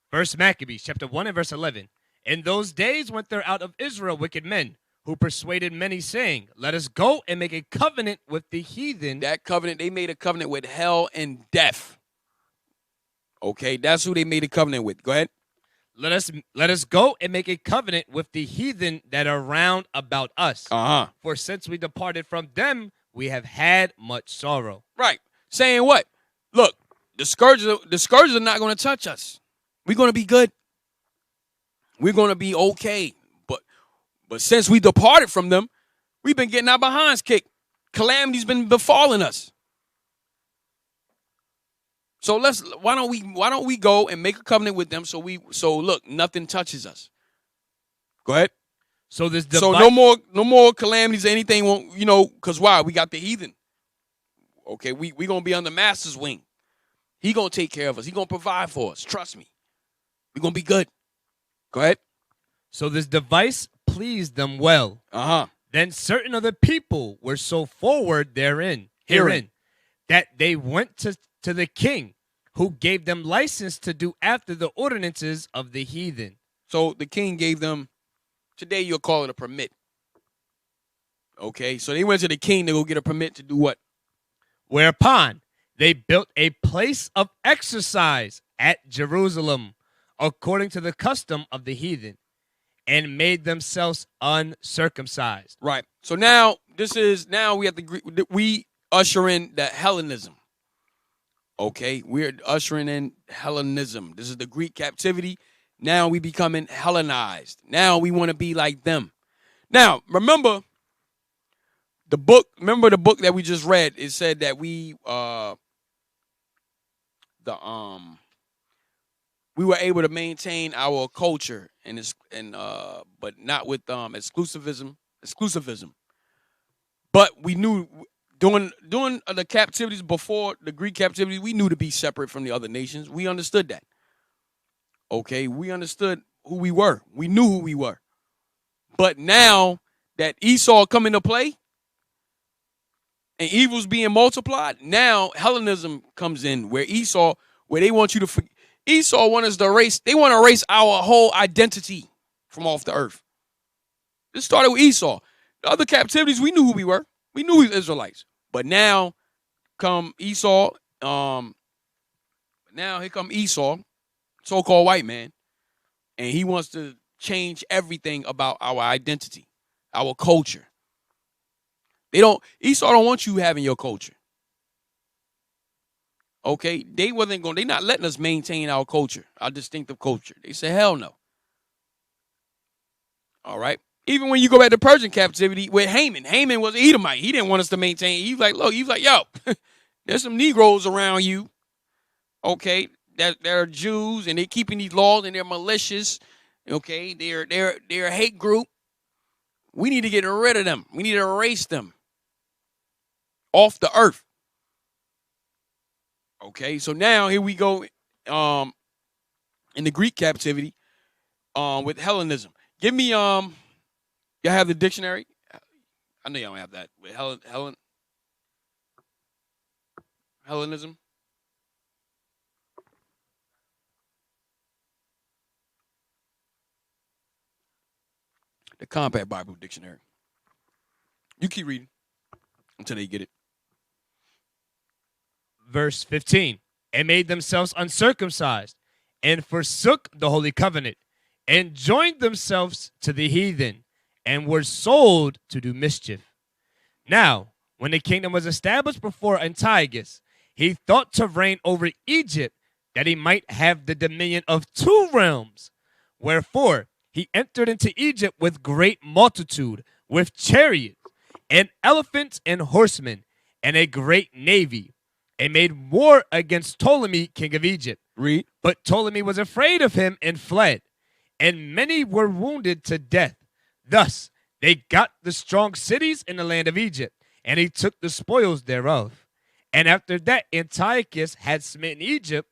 First Maccabees, chapter 1 and verse 11. In those days went there out of Israel wicked men, who persuaded many, saying, let us go and make a covenant with the heathen. That covenant, they made a covenant with hell and death. Okay? That's who they made a covenant with. Go ahead. Let us go and make a covenant with the heathen that are round about us. Uh-huh. For since we departed from them, we have had much sorrow. Right. Saying what? Look, the scourges are not going to touch us. We're going to be good. We're going to be okay. But since we departed from them, we've been getting our behinds kicked. Calamity's been befalling us. So why don't we go and make a covenant with them so look, nothing touches us. Go ahead. So no more calamities or anything won't, because why? We got the heathen. Okay, we gonna be on the master's wing. He gonna take care of us. He gonna provide for us. Trust me. We're gonna be good. Go ahead. So this device pleased them well. Uh-huh. Then certain other people were so forward herein, that they went to the king, who gave them license to do after the ordinances of the heathen. So the king gave them, today you'll call it a permit. Okay, so they went to the king to go get a permit to do what? Whereupon they built a place of exercise at Jerusalem, according to the custom of the heathen, and made themselves uncircumcised. Right. So now we usher in the Hellenism. Okay, we're ushering in Hellenism. This is the Greek captivity. Now we becoming Hellenized. Now we want to be like them. Now, remember the book that we just read? It said that we were able to maintain our culture but not with exclusivism. But we knew during the captivities before the Greek captivity, we knew to be separate from the other nations. We understood that. Okay, we understood who we were. We knew who we were. But now that Esau come into play and evil's being multiplied, now Hellenism comes in where they want you to forget. Esau want us to erase. They want to erase our whole identity from off the earth. This started with Esau. The other captivities, we knew who we were. We knew we were Israelites. But now come Esau. Now here come Esau, so-called white man, and he wants to change everything about our identity, our culture. Esau don't want you having your culture. Okay, they not letting us maintain our culture, our distinctive culture. They say, hell no. All right. Even when you go back to Persian captivity with Haman was an Edomite. He didn't want us to maintain. He's like, yo, there's some Negroes around you. Okay, that they're Jews and they're keeping these laws and they're malicious. Okay, they're a hate group. We need to get rid of them. We need to erase them off the earth. Okay, so now here we go in the Greek captivity with Hellenism. Give me y'all have the dictionary? I know y'all don't have that. With Hellenism. The Compact Bible Dictionary. You keep reading until they get it. Verse 15, and made themselves uncircumcised, and forsook the holy covenant, and joined themselves to the heathen, and were sold to do mischief. Now, When the kingdom was established before Antiochus, he thought to reign over Egypt, that he might have the dominion of 2 realms. Wherefore he entered into Egypt with great multitude, with chariots, and elephants, and horsemen, and a great navy, and made war against Ptolemy, king of Egypt. Read. But Ptolemy was afraid of him and fled, and many were wounded to death. Thus they got the strong cities in the land of Egypt, and he took the spoils thereof. And after that Antiochus had smitten Egypt,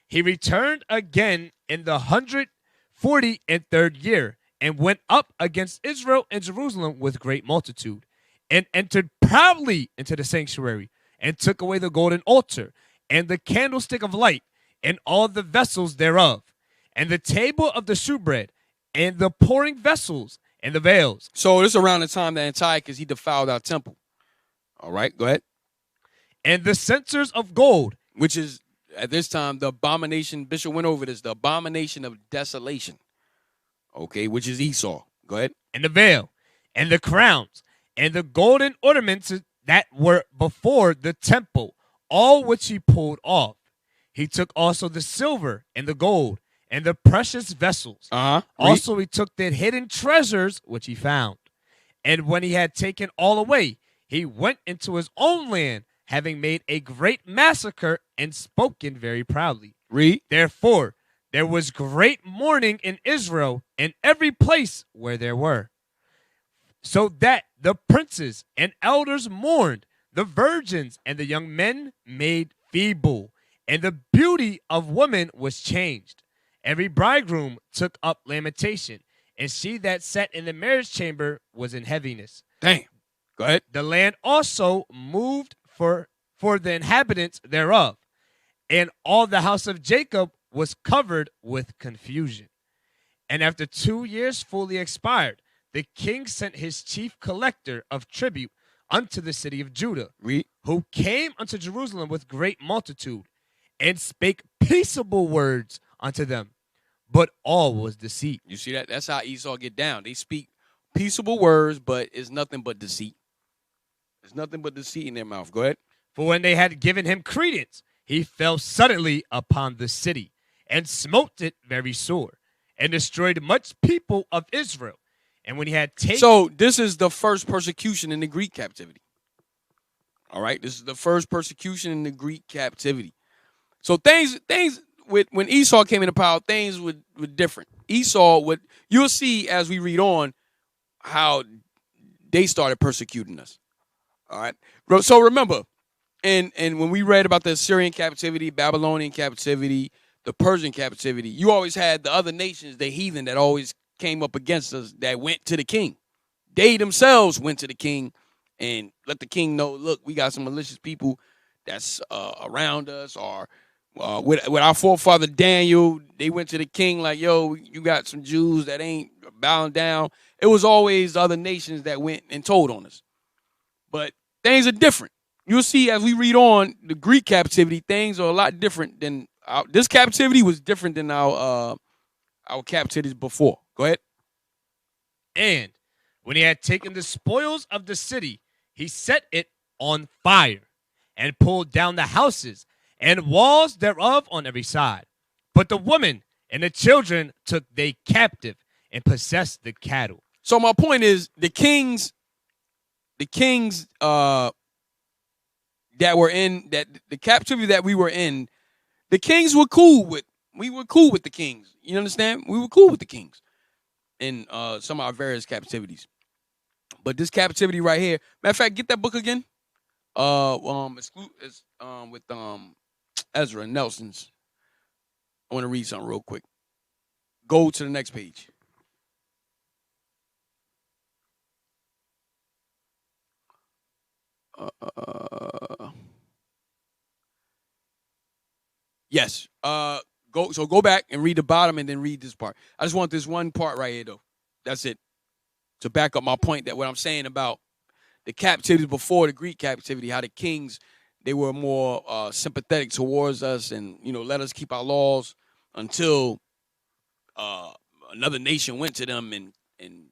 he returned again in the 143rd year, and went up against Israel and Jerusalem with great multitude, and entered proudly into the sanctuary, and took away the golden altar, and the candlestick of light, and all the vessels thereof, and the table of the shewbread, and the pouring vessels, and the veils. So this is around the time that Antiochus, he defiled our temple. All right, go ahead. And the censers of gold, Which is, at this time, the abomination, Bishop went over this, the abomination of desolation. Okay, which is Esau. Go ahead. and the veil, and the crowns, and the golden ornaments that were before the temple, all which he pulled off. He took also the silver, and the gold, and the precious vessels. Also he took the hidden treasures which he found. And when he had taken all away, he went into his own land, having made a great massacre, and spoken very proudly. Read. Therefore there was great mourning in Israel in every place where there were, so that the princes and elders mourned, the virgins and the young men made feeble, and the beauty of women was changed. Every bridegroom took up lamentation, and she that sat in the marriage chamber was in heaviness. Damn. Go ahead. The land also moved for the inhabitants thereof, and all the house of Jacob was covered with confusion. And after 2 years fully expired, the king sent his chief collector of tribute unto the city of Judah, Read. who came unto Jerusalem with great multitude, and spake peaceable words unto them. But all was deceit. You see that? That's how Esau get down. They speak peaceable words, but it's nothing but deceit. There's nothing but deceit in their mouth. Go ahead. For when they had given him credence, he fell suddenly upon the city, and smote it very sore, and destroyed much people of Israel. And when he had taken... So this is the first persecution in the Greek captivity. All right? This is the first persecution in the Greek captivity. So things when Esau came into power, things were different. Esau would, you'll see as we read on how they started persecuting us. All right. So remember, and when we read about the Assyrian captivity, Babylonian captivity, the Persian captivity, you always had the other nations, the heathen that always came up against us that went to the king. They themselves went to the king and let the king know, look, we got some malicious people that's around us, or with our forefather Daniel, they went to the king like, yo, you got some Jews that ain't bowing down. It was always other nations that went and told on us. But things are different. You'll see as we read on the Greek captivity, things are a lot different than this captivity was different than our captivities before. Go ahead. And when he had taken the spoils of the city, he set it on fire, and pulled down the houses and walls thereof on every side. But the women and the children took they captive, and possessed the cattle. So my point is, the kings that were in that the captivity that we were in, the kings were cool with. We were cool with the kings. You understand? We were cool with the kings in some of our various captivities. But this captivity right here, matter of fact, get that book again. It's with Ezra and Nelson's. I want to read something real quick. Go to the next page. Yes. Go back and read the bottom and then read this part. I just want this one part right here though. That's it. To back up my point that what I'm saying about the captivity before the Greek captivity, how the kings, they were more sympathetic towards us and, let us keep our laws until another nation went to them and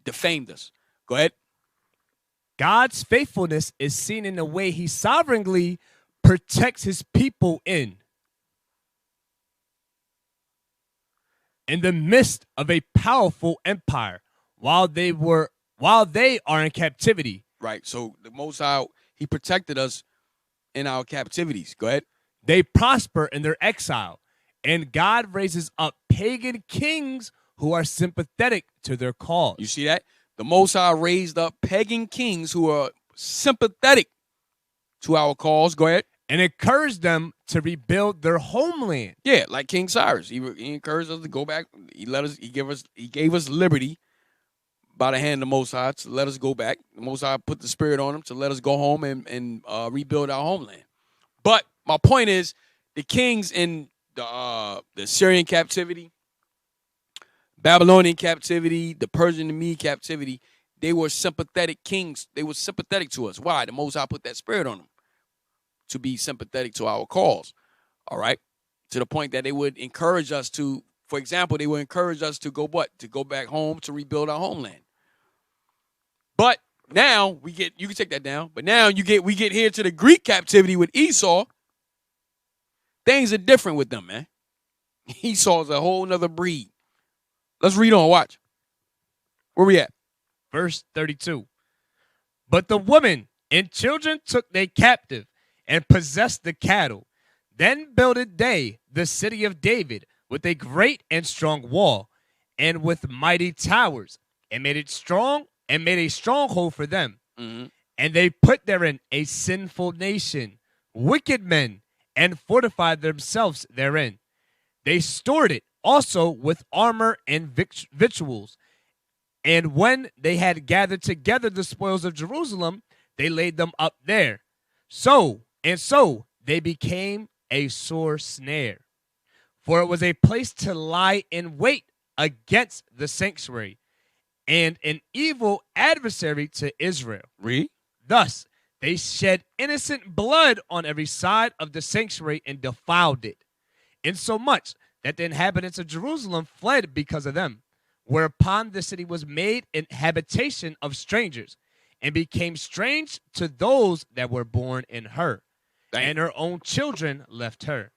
defamed us. Go ahead. God's faithfulness is seen in the way he sovereignly protects his people in the midst of a powerful empire while they are in captivity. Right. So the Most High, he protected us in our captivities. Go ahead. They prosper in their exile, and God raises up pagan kings who are sympathetic to their cause. You see that? The Most High raised up pagan kings who are sympathetic to our cause. Go ahead. And encouraged them to rebuild their homeland. Yeah, like King Cyrus. He encouraged us to go back. He gave us liberty by the hand of the Most High to let us go back. The Most High put the spirit on him to let us go home and rebuild our homeland. But my point is, the kings in the Syrian captivity, Babylonian captivity, the Persian and Mede captivity, they were sympathetic kings. They were sympathetic to us. Why? The Most High put that spirit on them to be sympathetic to our cause. All right? To the point that they would encourage us to, for example, they would encourage us to go what? To go back home to rebuild our homeland. But now you can take that down, but now we get here to the Greek captivity with Esau. Things are different with them, man. Esau's a whole nother breed. Let's read on, watch. Where we at? Verse 32. But the women and children took they captive and possessed the cattle. Then builded they the city of David with a great and strong wall, and with mighty towers, and made it strong, and made a stronghold for them. Mm-hmm. And they put therein a sinful nation, wicked men, and fortified themselves therein. They stored it also with armor and victuals. And when they had gathered together the spoils of Jerusalem, they laid them up there. So they became a sore snare. For it was a place to lie in wait against the sanctuary, and an evil adversary to Israel. Read. Thus they shed innocent blood on every side of the sanctuary and defiled it, insomuch that the inhabitants of Jerusalem fled because of them. Whereupon the city was made an habitation of strangers, and became strange to those that were born in her. And her own children left her.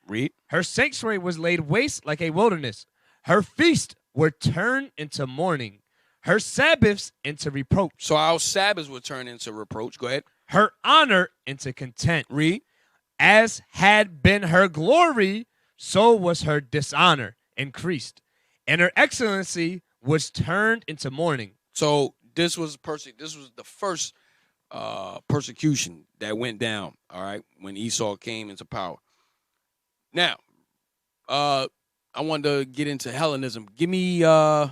Read. Her sanctuary was laid waste like a wilderness. Her feasts were turned into mourning. Her Sabbaths into reproach. So our Sabbaths were turned into reproach. Go ahead. Her honor into contempt. Read. As had been her glory, so was her dishonor increased. And her excellency was turned into mourning. So this was the first persecution that went down, all right, when Esau came into power. Now, I wanted to get into Hellenism. Give me y'all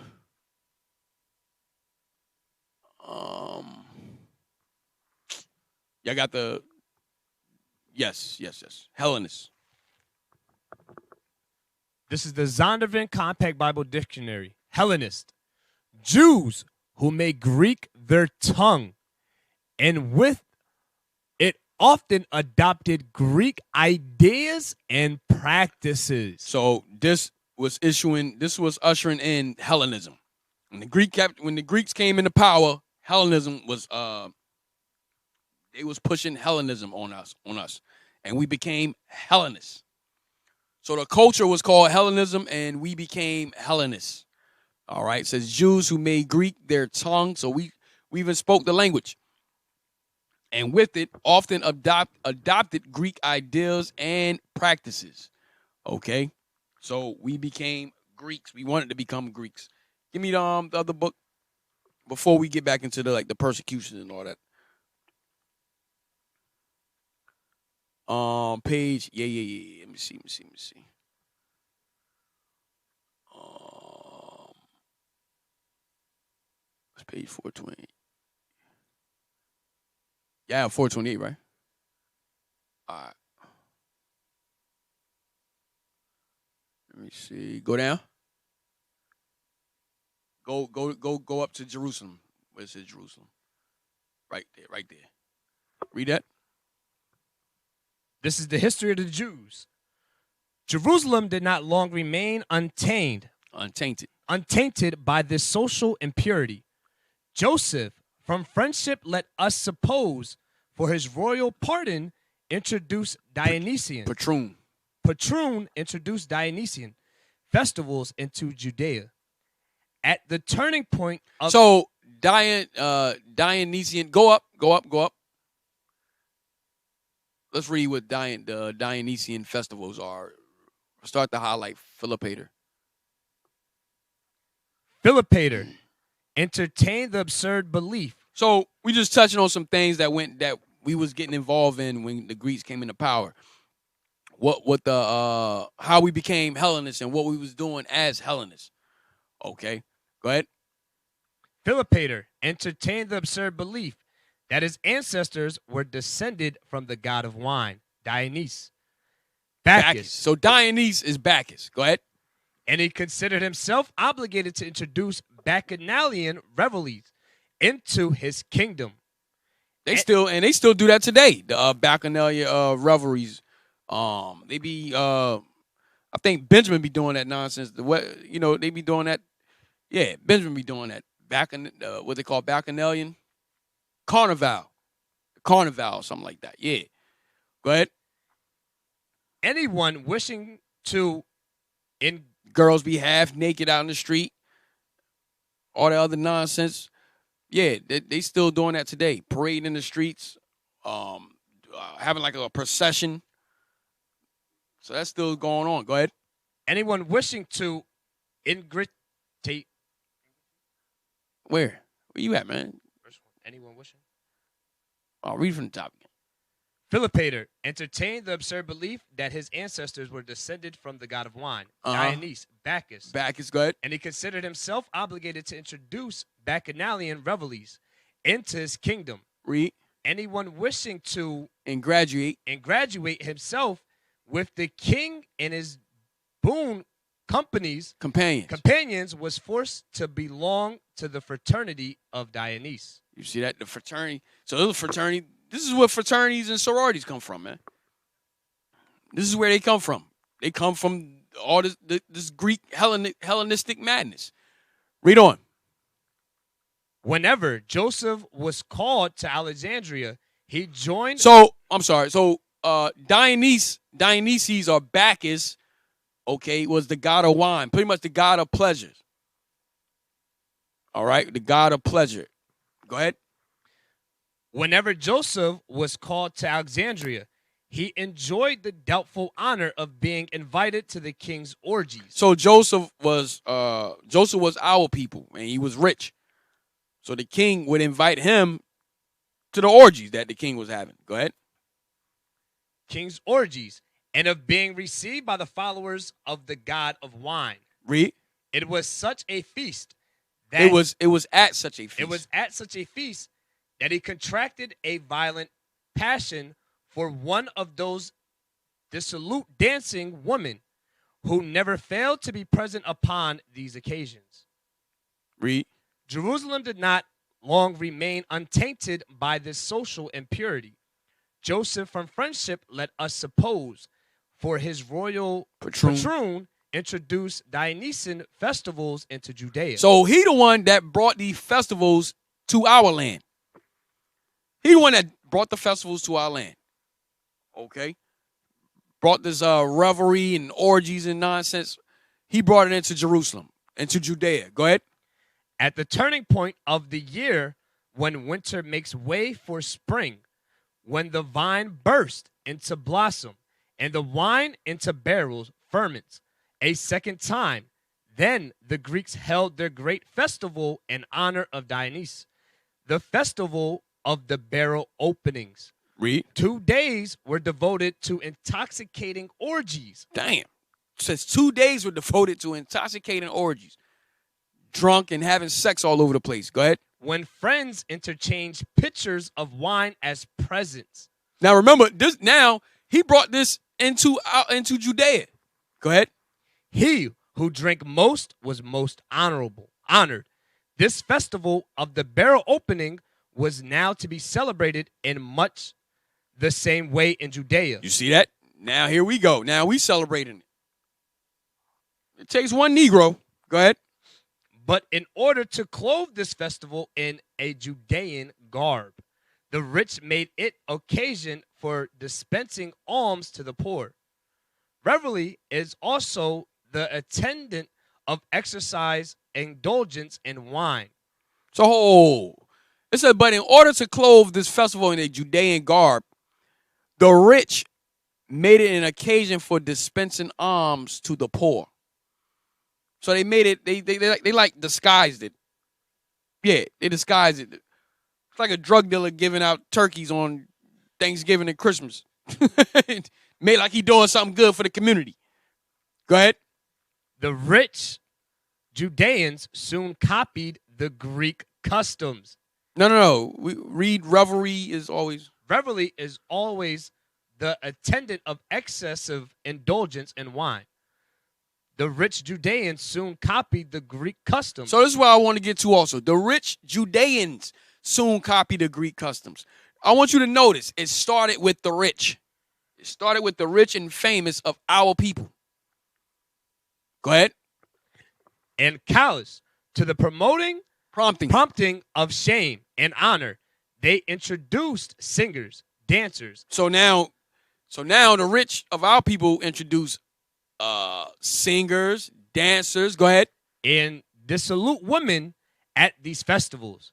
got the yes. Hellenist. This is the Zondervan Compact Bible Dictionary. Hellenist. Jews who make Greek their tongue, and with it often adopted Greek ideas and practices. So this was ushering in Hellenism. When the Greeks came into power, Hellenism was they was pushing Hellenism on us, and we became Hellenists. So the culture was called Hellenism, and we became Hellenists. All right, it says Jews who made Greek their tongue, so we even spoke the language, and with it often adopted Greek ideas and practices. Okay, so we became Greeks. We wanted to become Greeks. Give me the other book before we get back into the persecution and all that. Page, yeah. Let me see. It's page 420. Yeah, 428, right? All right. Let me see. Go down. Go up to Jerusalem. Where it says Jerusalem? Right there. Read that. This is the history of the Jews. Jerusalem did not long remain untainted by this social impurity. Joseph, from friendship let us suppose, for his royal pardon introduced Dionysian. Patron introduced Dionysian festivals into Judea. At the turning point of Dionysian, go up. Let's read what the Dionysian festivals are. Start to highlight Philopater. Philopater entertained the absurd belief. So we just touching on some things that we was getting involved in when the Greeks came into power. How we became Hellenists and what we was doing as Hellenists. Okay, go ahead. Philopater entertained the absurd belief that his ancestors were descended from the god of wine, Dionysus. Bacchus. So Dionysus is Bacchus. Go ahead. And he considered himself obligated to introduce Bacchanalian revelries into his kingdom. They still do that today. The Bacchanalian revelries. They be I think Benjamin be doing that nonsense. They be doing that. Yeah, Benjamin be doing that. What they call Bacchanalian Carnival, something like that. Yeah, go ahead. Anyone wishing to, girls be half naked out in the street, all the other nonsense. Yeah, they still doing that today. Parading in the streets, having like a procession. So that's still going on. Go ahead. Anyone wishing to ingratiate. Where you at, man? Anyone wishing? I'll read from the top again. Philopater entertained the absurd belief that his ancestors were descended from the god of wine, Dionysus, Bacchus. Bacchus, go ahead. And he considered himself obligated to introduce Bacchanalian revelries into his kingdom. Read. Anyone wishing to graduate himself with the king and his boon companions was forced to belong to the fraternity of Dionysus. You see that? The fraternity. So this fraternity. This is where fraternities and sororities come from, man. This is where they come from. They come from all this Greek Hellenistic madness. Read on. Whenever Joseph was called to Alexandria, he joined. So I'm sorry. So Dionysus or Bacchus, okay, was the god of wine, pretty much the god of pleasures. All right, the god of pleasure. Go ahead. Whenever Joseph was called to Alexandria, he enjoyed the doubtful honor of being invited to the king's orgies. So Joseph was our people, and he was rich. So the king would invite him to the orgies that the king was having. Go ahead. King's orgies, and of being received by the followers of the god of wine. Read. It was such a feast that it was at such a feast. It was at such a feast that he contracted a violent passion for one of those dissolute dancing women who never failed to be present upon these occasions. Read. Jerusalem did not long remain untainted by this social impurity. Joseph, from friendship, let us suppose, for his royal patron introduced Dionysian festivals into Judea. So he the one that brought these festivals to our land. He the one that brought the festivals to our land. Okay? Brought this revelry and orgies and nonsense. He brought it into Jerusalem, into Judea. Go ahead. At the turning point of the year, when winter makes way for spring, when the vine bursts into blossom and the wine into barrels ferments a second time, then the Greeks held their great festival in honor of Dionysus, the festival of the barrel openings. Read. 2 days were devoted to intoxicating orgies. Damn. It says 2 days were devoted to intoxicating orgies. Drunk and having sex all over the place. Go ahead. When friends interchanged pitchers of wine as presents. Now remember, this. Now he brought this into Judea. Go ahead. He who drank most was most honored. This festival of the barrel opening was now to be celebrated in much the same way in Judea. You see that? Now here we go. Now we celebrating it. It takes one Negro. Go ahead. But in order to clothe this festival in a Judean garb, the rich made it occasion for dispensing alms to the poor. Revelry is also the attendant of exercise, indulgence, and wine. So it said, but in order to clothe this festival in a Judean garb, the rich made it an occasion for dispensing alms to the poor. So they made it, they like disguised it. Yeah, they disguised it. It's like a drug dealer giving out turkeys on Thanksgiving and Christmas. Made like he doing something good for the community. Go ahead. The rich Judeans soon copied the Greek customs. No. We read revelry is always. Revelry is always the attendant of excessive indulgence in wine. The rich Judeans soon copied the Greek customs. So this is what I want to get to also. The rich Judeans soon copied the Greek customs. I want you to notice it started with the rich. It started with the rich and famous of our people. Go ahead. And callous to the prompting of shame and honor, they introduced singers, dancers. So now the rich of our people introduce singers, dancers. Go ahead. And dissolute women at these festivals.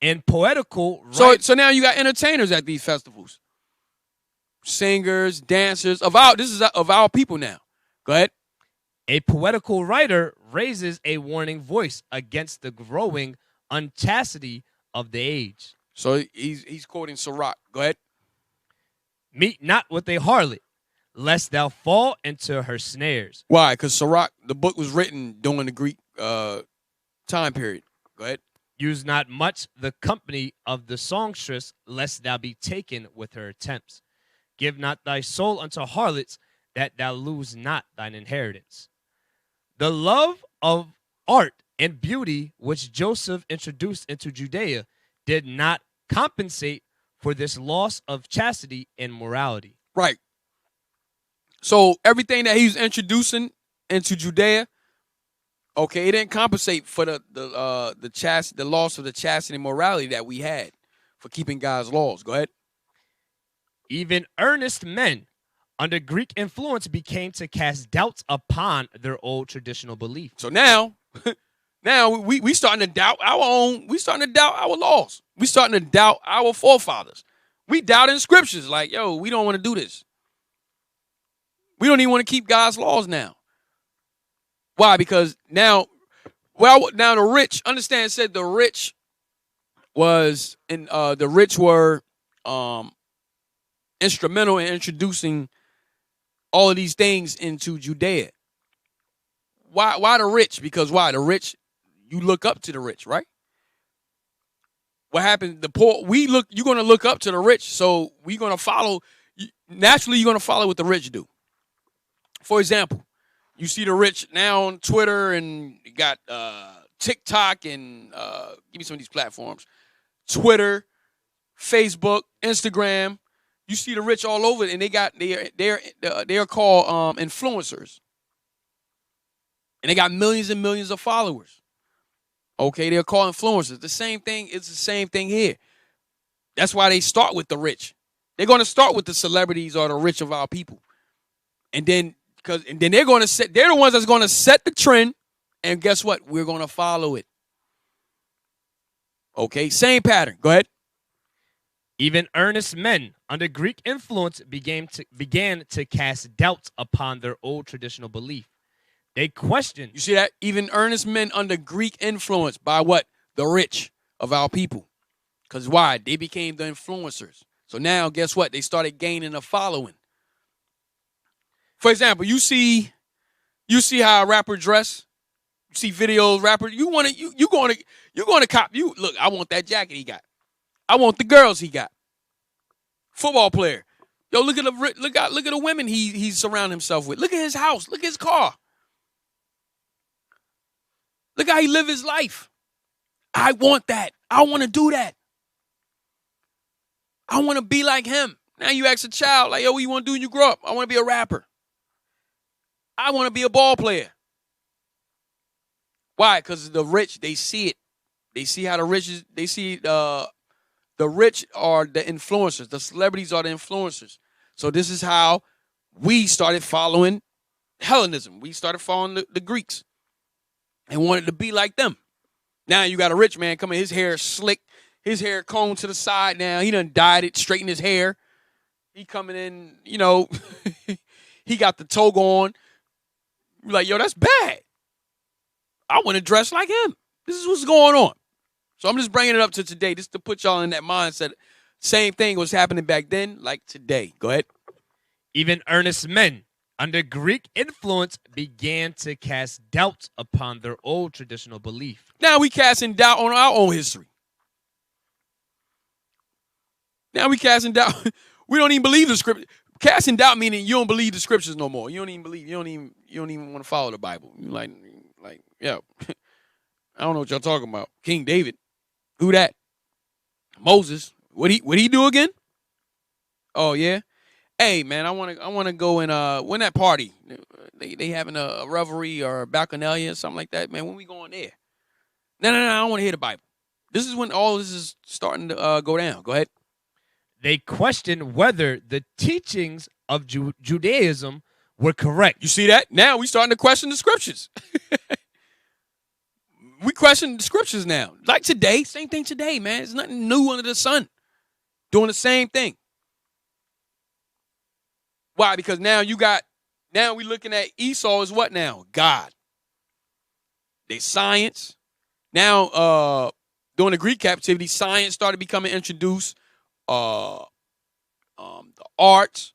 And poetical. So now you got entertainers at these festivals. Singers, dancers this is of our people now. Go ahead. A poetical writer raises a warning voice against the growing unchastity of the age. So he's quoting Sirach. Go ahead. Meet not with a harlot, lest thou fall into her snares. Why? Because Sirach, the book was written during the Greek time period. Go ahead. Use not much the company of the songstress, lest thou be taken with her attempts. Give not thy soul unto harlots, that thou lose not thine inheritance. The love of art and beauty which Joseph introduced into Judea did not compensate for this loss of chastity and morality. Right. So everything that he's introducing into Judea, okay, it didn't compensate for the loss of the chastity and morality that we had for keeping God's laws. Go ahead. Even earnest men under Greek influence became to cast doubts upon their old traditional belief. So now we starting to doubt we starting to doubt our laws. We starting to doubt our forefathers. We doubting scriptures like, yo, we don't want to do this. We don't even want to keep God's laws now. Why? Because now the rich, understand, it said the rich was were instrumental in introducing all of these things into Judea. Why the rich? Because why? The rich, you look up to the rich, right? What happened? The poor, you're going to look up to the rich, so we're going to follow, naturally you're going to follow what the rich do. For example, you see the rich now on Twitter and you got TikTok and give me some of these platforms. Twitter, Facebook, Instagram. You see the rich all over, and they're called influencers, and they got millions and millions of followers. Okay, they're called influencers. The same thing. It's the same thing here. That's why they start with the rich. They're going to start with the celebrities or the rich of our people, and then they're going to set. They're the ones that's going to set the trend, and guess what? We're going to follow it. Okay, same pattern. Go ahead. Even earnest men under Greek influence began to cast doubts upon their old traditional belief. They questioned. You see that? Even earnest men under Greek influence by what? The rich of our people. Because why? They became the influencers. So now, guess what? They started gaining a following. For example, you see how a rapper dress. You see videos, rapper. You're going to cop. Look, I want that jacket he got. I want the girls he got. Football player. Yo, look at the women he's surrounding himself with. Look at his house. Look at his car. Look how he live his life. I want that. I want to do that. I want to be like him. Now you ask a child, like, yo, what you want to do when you grow up? I want to be a rapper. I want to be a ball player. Why? Because the rich, they see it. They see how the rich is, they see the rich are the influencers. The celebrities are the influencers. So this is how we started following Hellenism. We started following the Greeks and wanted to be like them. Now you got a rich man coming, his hair is slick, his hair combed to the side now. He done dyed it, straightened his hair. He coming in, you know, he got the toga on. You're like, yo, that's bad. I want to dress like him. This is what's going on. So I'm just bringing it up to today, just to put y'all in that mindset. Same thing was happening back then, like today. Go ahead. Even earnest men under Greek influence began to cast doubts upon their old traditional belief. Now we casting doubt on our own history. Now we casting doubt. We don't even believe the scripture. Casting doubt meaning you don't believe the scriptures no more. You don't even believe. You don't even want to follow the Bible. You like, yeah. I don't know what y'all talking about. King David. Who that? Moses. What he do again? Oh yeah. Hey man, I wanna go and when that party. They having a revelry or a bacchanalia or something like that. Man, when we going there? No, I don't want to hear the Bible. This is when all this is starting to go down. Go ahead. They questioned whether the teachings of Judaism were correct. You see that? Now we starting to question the scriptures. We question the scriptures now. Like today, same thing today, man. There's nothing new under the sun. Doing the same thing. Why? Because now we looking at Esau as what now? God. They science. Now, during the Greek captivity, science started becoming introduced. The arts,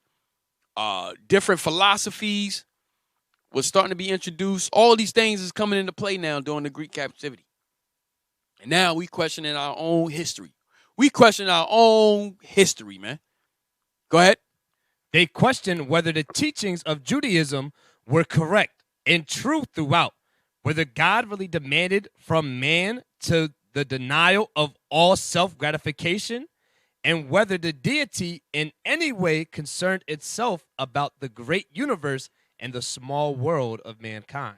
different philosophies was starting to be introduced. All these things is coming into play now during the Greek captivity. And now we questioning our own history. We question our own history, man. Go ahead. They questioned whether the teachings of Judaism were correct and true throughout, whether God really demanded from man to the denial of all self-gratification, and whether the deity in any way concerned itself about the great universe and the small world of mankind.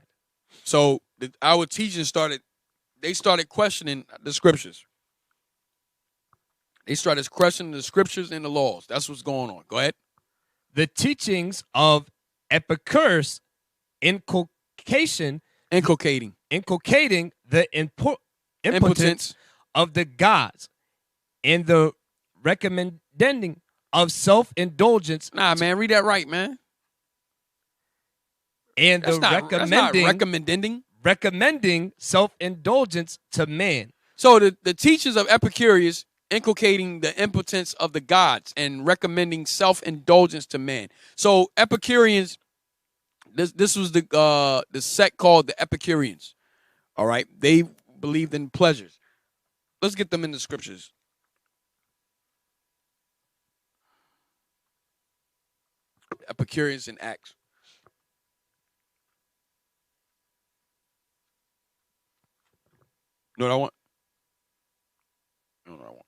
So our teachers started questioning the scriptures. They started questioning the scriptures and the laws. That's what's going on. Go ahead. The teachings of Epicurus inculcating the impotence of the gods and the recommending of self-indulgence. Nah, man, read that right, man. And that's the recommending self-indulgence to man. So the teachers of Epicurus inculcating the impotence of the gods and recommending self-indulgence to man. So Epicureans, this was the sect called the Epicureans. All right, they believed in pleasures. Let's get them in the scriptures. Epicureans in Acts. You know what I want? You know what I want?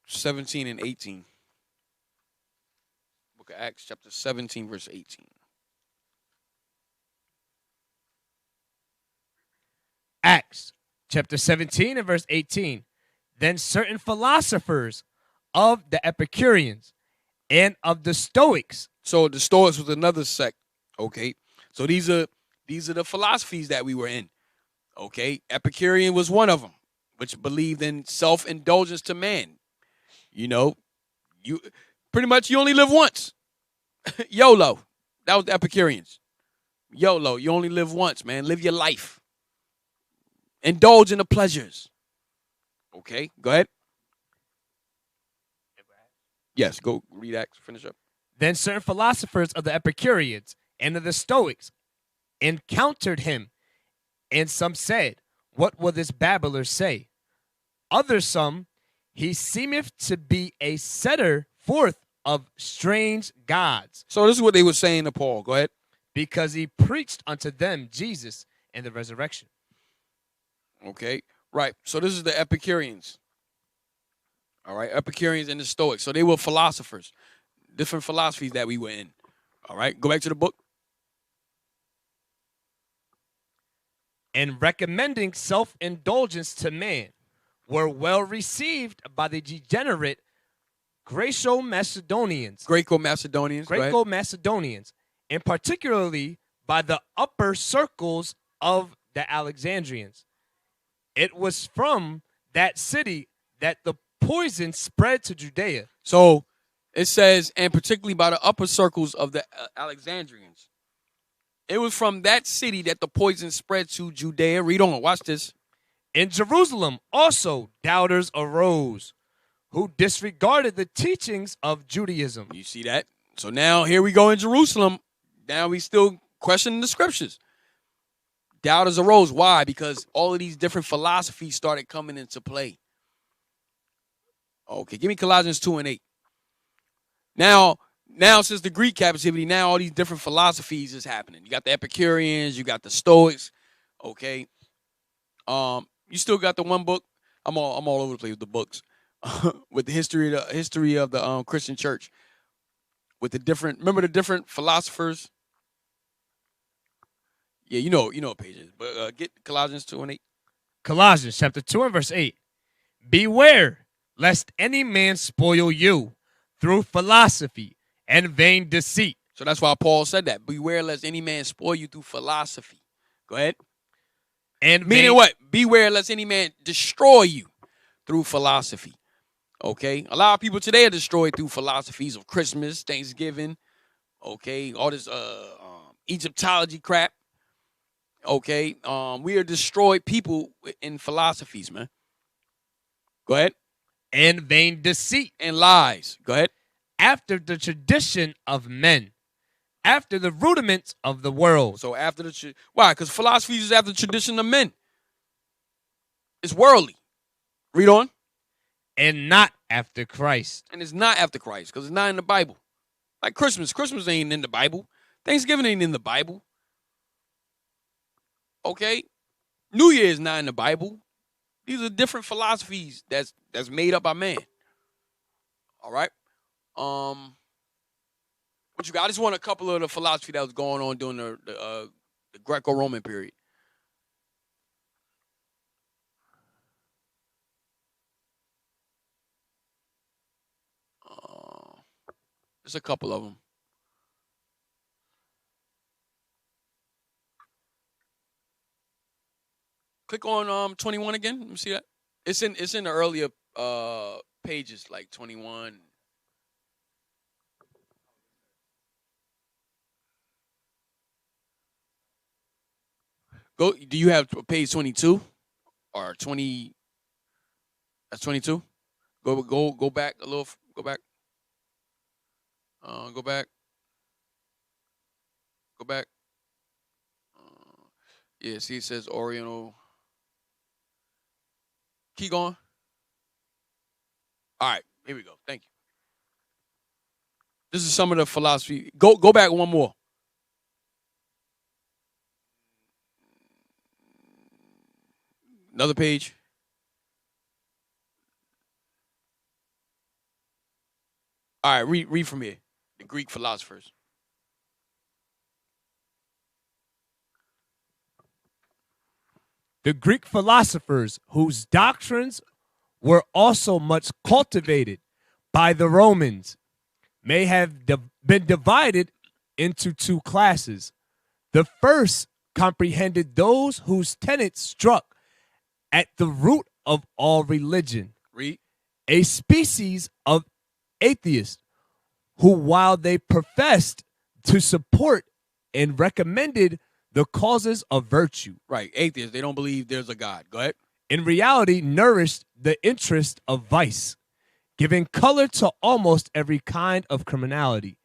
17 and 18. Book of Acts, chapter 17, verse 18. Acts, chapter 17 and verse 18. Then certain philosophers of the Epicureans and of the Stoics. So the Stoics was another sect. Okay. So these are the philosophies that we were in. Okay. Epicurean was one of them, which believed in self-indulgence to man. You know, you pretty much you only live once. YOLO. That was the Epicureans. YOLO. You only live once, man. Live your life. Indulge in the pleasures. Okay, go ahead. Yes, go read Acts. Finish up. Then certain philosophers of the Epicureans and of the Stoics encountered him, and some said, "What will this babbler say?" Others some, "He seemeth to be a setter forth of strange gods." So this is what they were saying to Paul. Go ahead. Because he preached unto them Jesus and the resurrection. Okay, right. So this is the Epicureans. All right, Epicureans and the Stoics. So they were philosophers. different philosophies that we were in. All right, go back to the book. And recommending self-indulgence to man were well received by the degenerate Greco-Macedonians. Greco-Macedonians. go ahead. Greco-Macedonians, and particularly by the upper circles of the Alexandrians. It was from that city that the poison spread to Judea. So it says, and particularly by the upper circles of the Alexandrians. It was from that city that the poison spread to Judea. Read on. Watch this. In Jerusalem also doubters arose, who disregarded the teachings of Judaism. You see that? So now here we go in Jerusalem. Now we still questioning the scriptures. Doubters arose. Why? Because all of these different philosophies started coming into play. Okay, give me Colossians 2 and 8. Now since the Greek captivity, now all these different philosophies is happening. You got the Epicureans, you got the Stoics. Okay, you still got the one book. I'm all over the place with the books, with the history of the Christian church, with the different. Remember the different philosophers. Yeah, you know what page it is. But get Colossians 2 and 8. Colossians chapter 2 and verse 8. Beware lest any man spoil you through philosophy and vain deceit. So that's why Paul said that. Beware lest any man spoil you through philosophy. Go ahead. And meaning what? Beware lest any man destroy you through philosophy. Okay? A lot of people today are destroyed through philosophies of Christmas, Thanksgiving, okay? All this Egyptology crap. Okay? We are destroyed people in philosophies, man. Go ahead. And vain deceit. And lies. Go ahead. After the tradition of men, after the rudiments of the world. So after why? Because philosophy is after the tradition of men. It's worldly. Read on. And not after Christ. And it's not after Christ because it's not in the Bible. Like Christmas. Christmas ain't in the Bible. Thanksgiving ain't in the Bible. Okay? New Year is not in the Bible. These are different philosophies that's made up by man. All right? What you got? I just want a couple of the philosophy that was going on during the Greco-Roman period. Just a couple of them. Click on 21 again. Let me see that. It's in the earlier pages, like 21. Go. Do you have page 22 or 20? That's 22. Go back a little. Go back. Go back. Go back. Yeah. See, it says Oriental. Keep going. All right. Here we go. Thank you. This is some of the philosophy. Go back one more. Another page. All right, read from here. The Greek philosophers. The Greek philosophers, whose doctrines were also much cultivated by the Romans, may have been divided into two classes. The first comprehended those whose tenets struck at the root of all religion. Read. A species of atheists who, while they professed to support and recommended the causes of virtue. Right, atheists, they don't believe there's a God. Go ahead. In reality, nourished the interest of vice, giving color to almost every kind of criminality.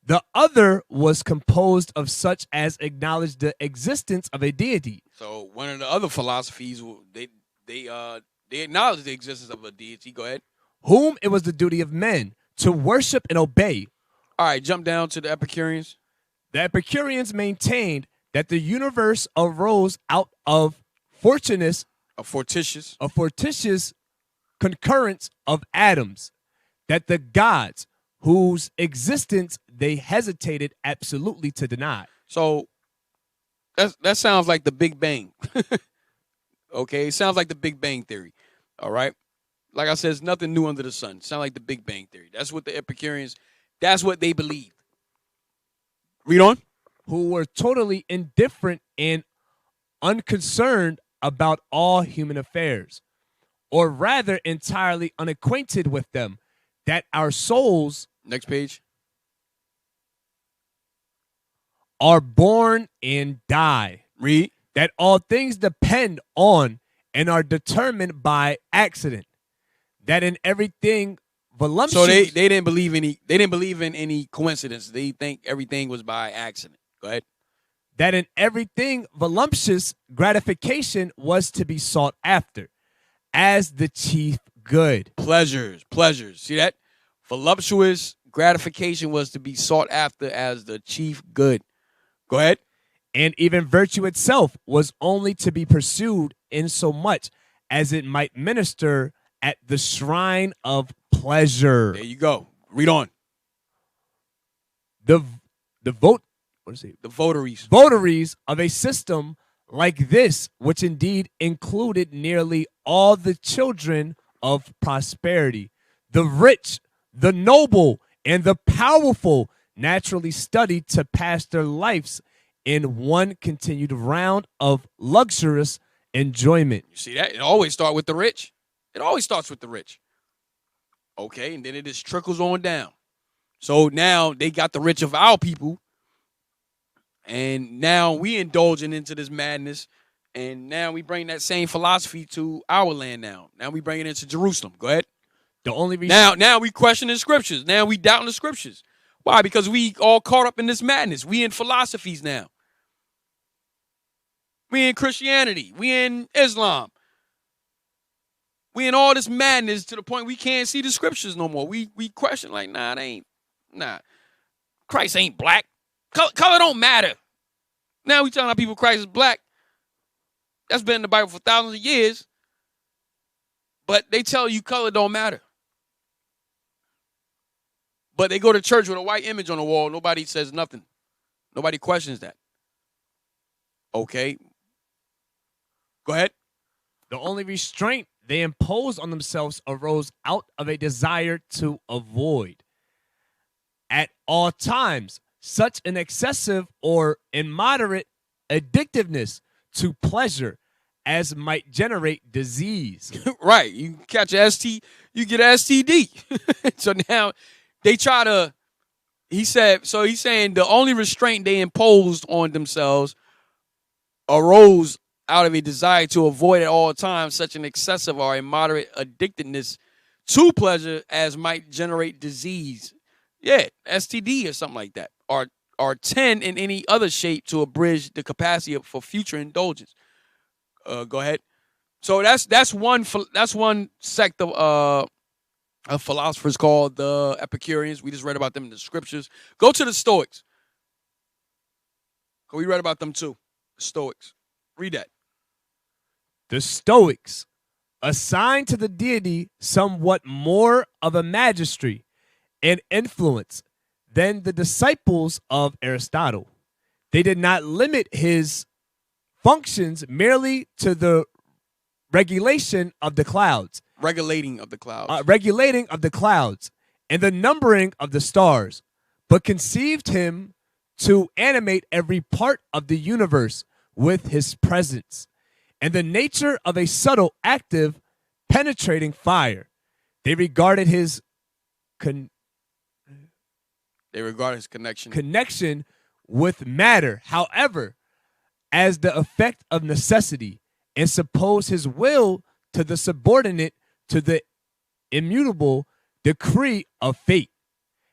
The other was composed of such as acknowledged the existence of a deity. So one of the other philosophies, they acknowledge the existence of a deity. Go ahead. Whom it was the duty of men to worship and obey. All right, jump down to the Epicureans. The Epicureans maintained that the universe arose out of fortuitous concurrence of atoms, that the gods, whose existence they hesitated absolutely to deny. So that sounds like the Big Bang. Okay, it sounds like the Big Bang Theory. All right. Like I said, it's nothing new under the sun. Sound like the Big Bang Theory. That's what the Epicureans, that's what they believed. Read on. Who were totally indifferent and unconcerned about all human affairs, or rather entirely unacquainted with them, that our souls Next page. are born and die, Read. that all things depend on and are determined by accident, that in everything voluptuous. So they didn't believe in any coincidence. They think everything was by accident. Go ahead. That in everything voluptuous gratification was to be sought after as the chief good. Pleasures. See that? Voluptuous gratification was to be sought after as the chief good. Go ahead. And even virtue itself was only to be pursued in so much as it might minister at the shrine of pleasure. There you go. Read on. The votaries of a system like this, which indeed included nearly all the children of prosperity, the rich, the noble, and the powerful, naturally studied to pass their lives in one continued round of luxurious enjoyment. You see that? It always starts with the rich. It always starts with the rich. Okay, and then it just trickles on down. So now they got the rich of our people, and now we indulging into this madness, and now we bring that same philosophy to our land now. Now we bring it into Jerusalem. Go ahead. The only reason now we questioning scriptures. Now we doubting the scriptures. Why? Because we all caught up in this madness. We in philosophies now. We in Christianity. We in Islam. We in all this madness to the point we can't see the scriptures no more. We question like, nah, it ain't. Nah. Christ ain't black. Color don't matter. Now we telling our people Christ is black. That's been in the Bible for thousands of years. But they tell you color don't matter. But they go to church with a white image on the wall. Nobody says nothing. Nobody questions that. Okay. Go ahead. the only restraint they imposed on themselves arose out of a desire to avoid at all times such an excessive or immoderate addictiveness to pleasure as might generate disease. Right. You catch a ST, you get an STD. So now they try to, he's saying the only restraint they imposed on themselves arose out of a desire to avoid at all times such an excessive or immoderate addictedness to pleasure as might generate disease. Yeah, STD or something like that. Or 10 in any other shape to abridge the capacity for future indulgence. Go ahead. So that's one sect of philosophers called the Epicureans. We just read about them in the scriptures. Go to the Stoics. We read about them too. The Stoics. Read that. The Stoics assigned to the deity somewhat more of a majesty and influence than the disciples of Aristotle. They did not limit his functions merely to the regulation of the clouds. Regulating of the clouds. Regulating of the clouds and the numbering of the stars, but conceived him to animate every part of the universe with his presence and the nature of a subtle, active, penetrating fire. They regarded his connection with matter, however, as the effect of necessity, and suppose his will to the subordinate to the immutable decree of fate.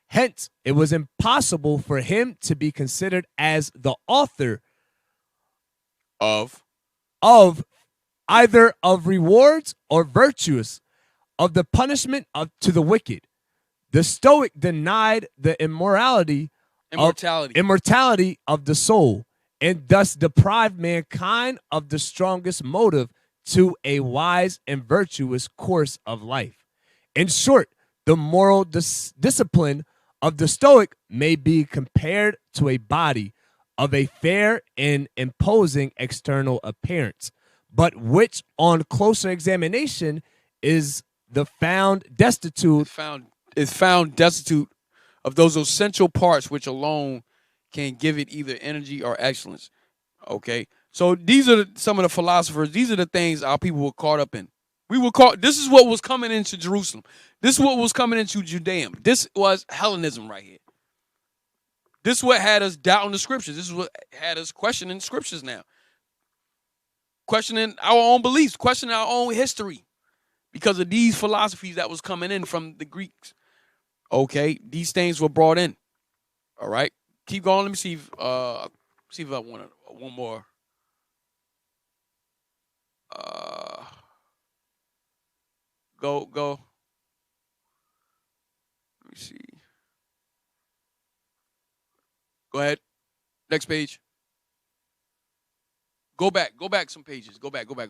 Hence, it was impossible for him to be considered as the author of either of rewards or virtues, of the punishment to the wicked. The Stoic denied the immortality of the soul, and thus deprived mankind of the strongest motive to a wise and virtuous course of life. In short, the moral discipline of the Stoic may be compared to a body of a fair and imposing external appearance, but which on closer examination is found destitute of those essential parts which alone can give it either energy or excellence. Okay, so these are some of the philosophers. These are the things our people were caught up in. We were caught. This is what was coming into Jerusalem. This is what was coming into Judaism. This was Hellenism right here. This is what had us doubting the scriptures. This is what had us questioning scriptures now. Questioning our own beliefs, questioning our own history because of these philosophies that was coming in from the Greeks. Okay, these things were brought in. All right, keep going. Let me see if I want one more. Go. Let me see. Go ahead. Next page. Go back some pages. Go back. Go back.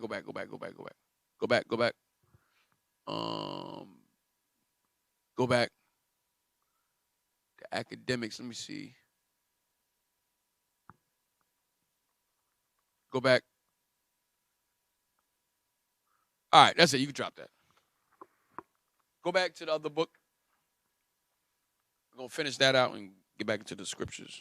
The academics. Let me see. Go back. All right, that's it. You can drop that. Go back to the other book. We're going to finish that out and get back into the scriptures.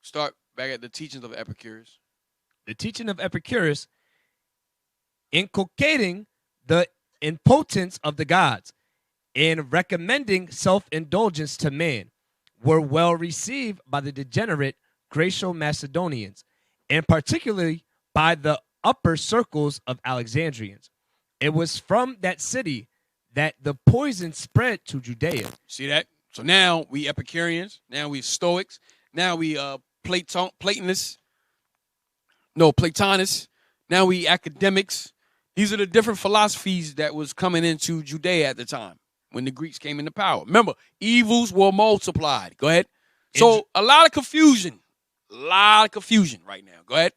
Start back at the teachings of Epicurus. The teaching of Epicurus inculcating the impotence of the gods and recommending self-indulgence to man were well received by the degenerate Graeco-Macedonians, and particularly by the upper circles of Alexandrians. It was from that city that the poison spread to Judea. See that? So now we Epicureans, now we Stoics, now we Platonists, now we academics. These are the different philosophies that was coming into Judea at the time when the Greeks came into power. Remember, evils were multiplied. Go ahead. So a lot of confusion right now. Go ahead.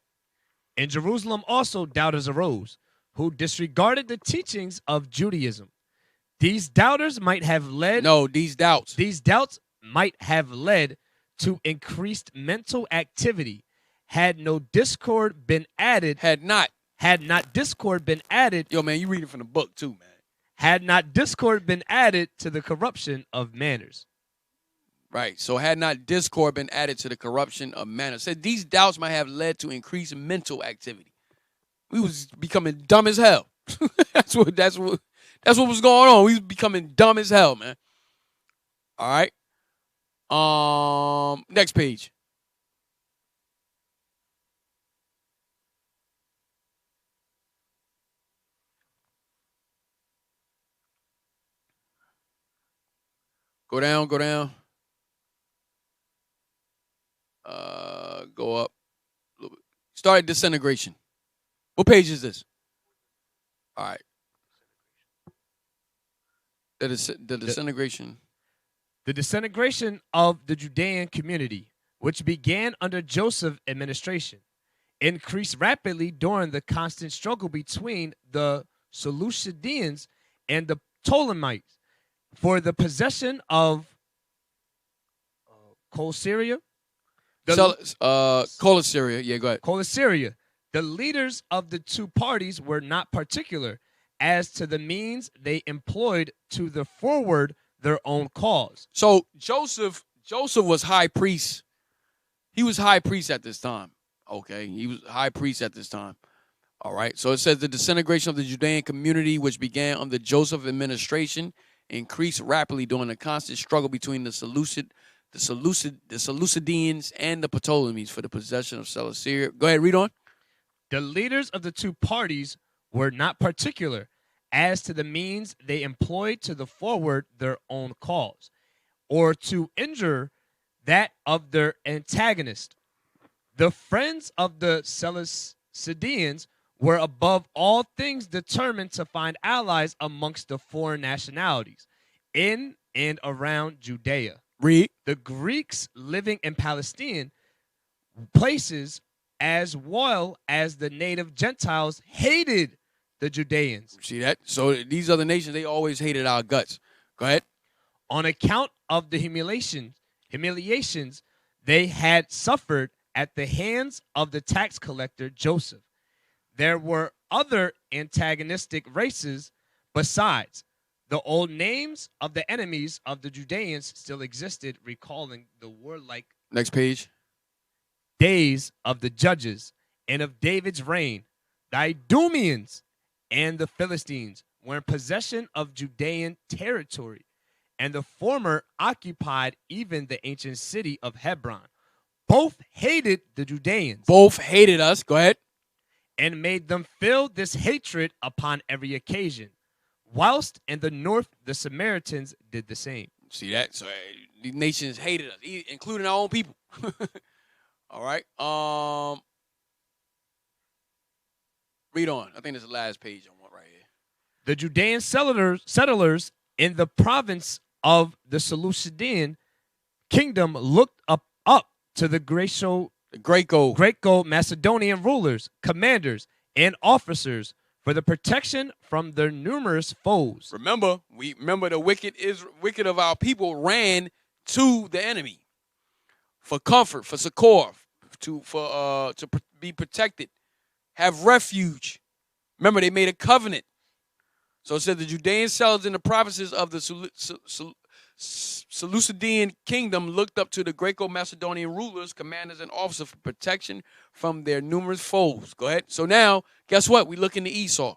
In Jerusalem also doubters arose, who disregarded the teachings of Judaism. These doubters might have led... These doubts might have led to increased mental activity had no discord been added. Had not discord been added. Yo, man, you reading from the book too, man. Had not discord been added to the corruption of manners. Right. So had not discord been added to the corruption of manners. Said these doubts might have led to increased mental activity. We was becoming dumb as hell. That's what was going on. We was becoming dumb as hell, man. All right. Next page. Go down. Go up a little bit. Start at Disintegration. What page is this? All right. The Disintegration. The disintegration of the Judean community, which began under Joseph's administration, increased rapidly during the constant struggle between the Seleucidians and the Ptolemies for the possession of Coelesyria. Coelesyria. Yeah, go ahead. Coelesyria. The leaders of the two parties were not particular as to the means they employed to forward their own cause. So Joseph was high priest. He was high priest at this time. Okay, he was high priest at this time. All right. So it says the disintegration of the Judean community, which began under Joseph's administration, increased rapidly during the constant struggle between the Seleucidians and the Ptolemies for the possession of Coelesyria. Go ahead, read on. The leaders of the two parties were not particular as to the means they employed to forward their own cause, or to injure that of their antagonist. The friends of the Seleucidians were above all things determined to find allies amongst the foreign nationalities, in and around Judea. Read. The Greeks living in Palestine places as well as the native Gentiles hated the Judeans See that? So these other nations, they always hated our guts. Go ahead. on account of the humiliations they had suffered at the hands of the tax collector Joseph. There were other antagonistic races besides. The old names of the enemies of the Judeans still existed, recalling the warlike Next page. days of the judges and of David's reign. The Idumeans and the Philistines were in possession of Judean territory, and the former occupied even the ancient city of Hebron. Both hated the Judeans Both hated us. Go ahead. and made them feel this hatred upon every occasion, whilst in the north the Samaritans did the same. See that? So these nations hated us, including our own people. All right. Read on. I think this is the last page I want right here. The Judean settlers in the province of the Seleucidian kingdom looked up to the The Greco. Greco-Macedonian rulers, commanders, and officers for the protection from their numerous foes. Remember the wicked of our people ran to the enemy for comfort, for succor, to be protected, have refuge. Remember, they made a covenant. So it said the Judean settlers in the provinces of the Seleucidian kingdom looked up to the Greco-Macedonian rulers, commanders, and officers for protection from their numerous foes. Go ahead. So now, guess what? We looking to Esau.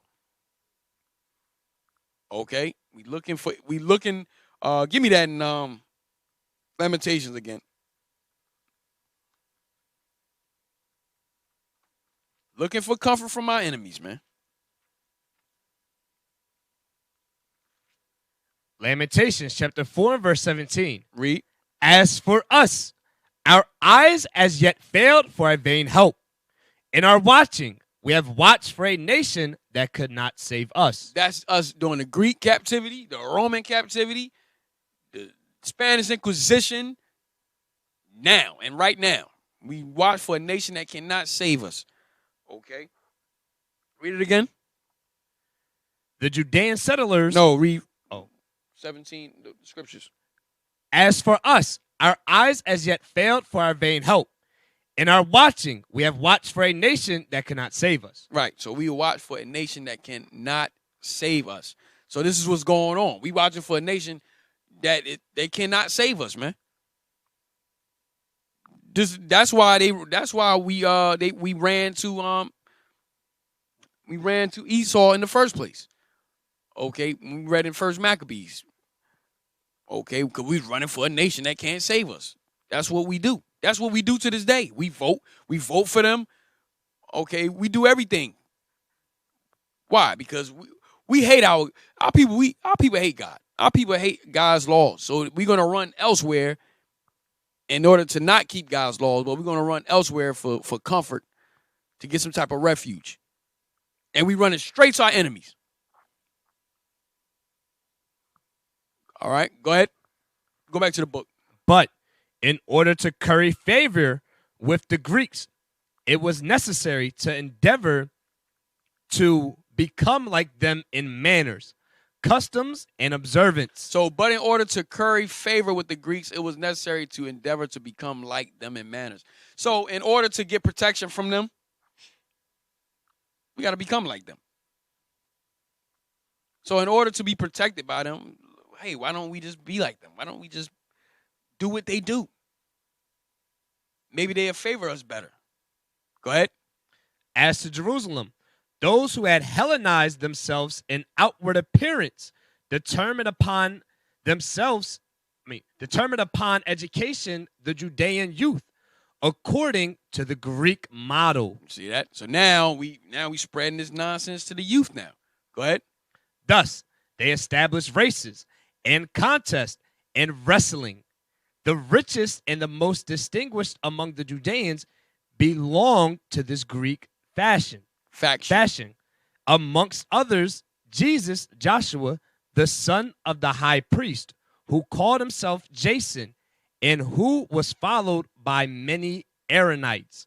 Okay, give me that in Lamentations again. Looking for comfort from my enemies, man. Lamentations chapter 4 and verse 17. Read. As for us, our eyes as yet failed for a vain help. In our watching, we have watched for a nation that could not save us. That's us during the Greek captivity, the Roman captivity, the Spanish Inquisition. Now and right now, we watch for a nation that cannot save us. Okay. Read it again. The Judean settlers. No, read 17, the scriptures. As for us, our eyes as yet failed for our vain help. In our watching, we have watched for a nation that cannot save us. Right. So we watch for a nation that cannot save us. So this is what's going on. We watching for a nation that they cannot save us, man. That's why we ran to Esau in the first place. Okay, we read in First Maccabees. Okay, because we're running for a nation that can't save us. That's what we do. That's what we do to this day. We vote for them. Okay, we do everything. Why? Because we hate our people. Our people hate God. Our people hate God's laws. So we're gonna run elsewhere in order to not keep God's laws, but we're gonna run elsewhere for comfort, to get some type of refuge. And we run it straight to our enemies. All right, go ahead. Go back to the book. But in order to curry favor with the Greeks, it was necessary to endeavor to become like them in manners, customs, and observance. So, but in order to curry favor with the Greeks, it was necessary to endeavor to become like them in manners. So, in order to get protection from them, we got to become like them. So, in order to be protected by them, hey, why don't we just be like them? Why don't we just do what they do? Maybe they'll favor us better. Go ahead. As to Jerusalem, those who had Hellenized themselves in outward appearance, determined upon education, the Judean youth, according to the Greek model. See that? So now we spreading this nonsense to the youth now. Go ahead. Thus, they established races and contests and wrestling. The richest and the most distinguished among the Judeans belonged to this Greek faction. Amongst others, Joshua, the son of the high priest, who called himself Jason, and who was followed by many Aaronites.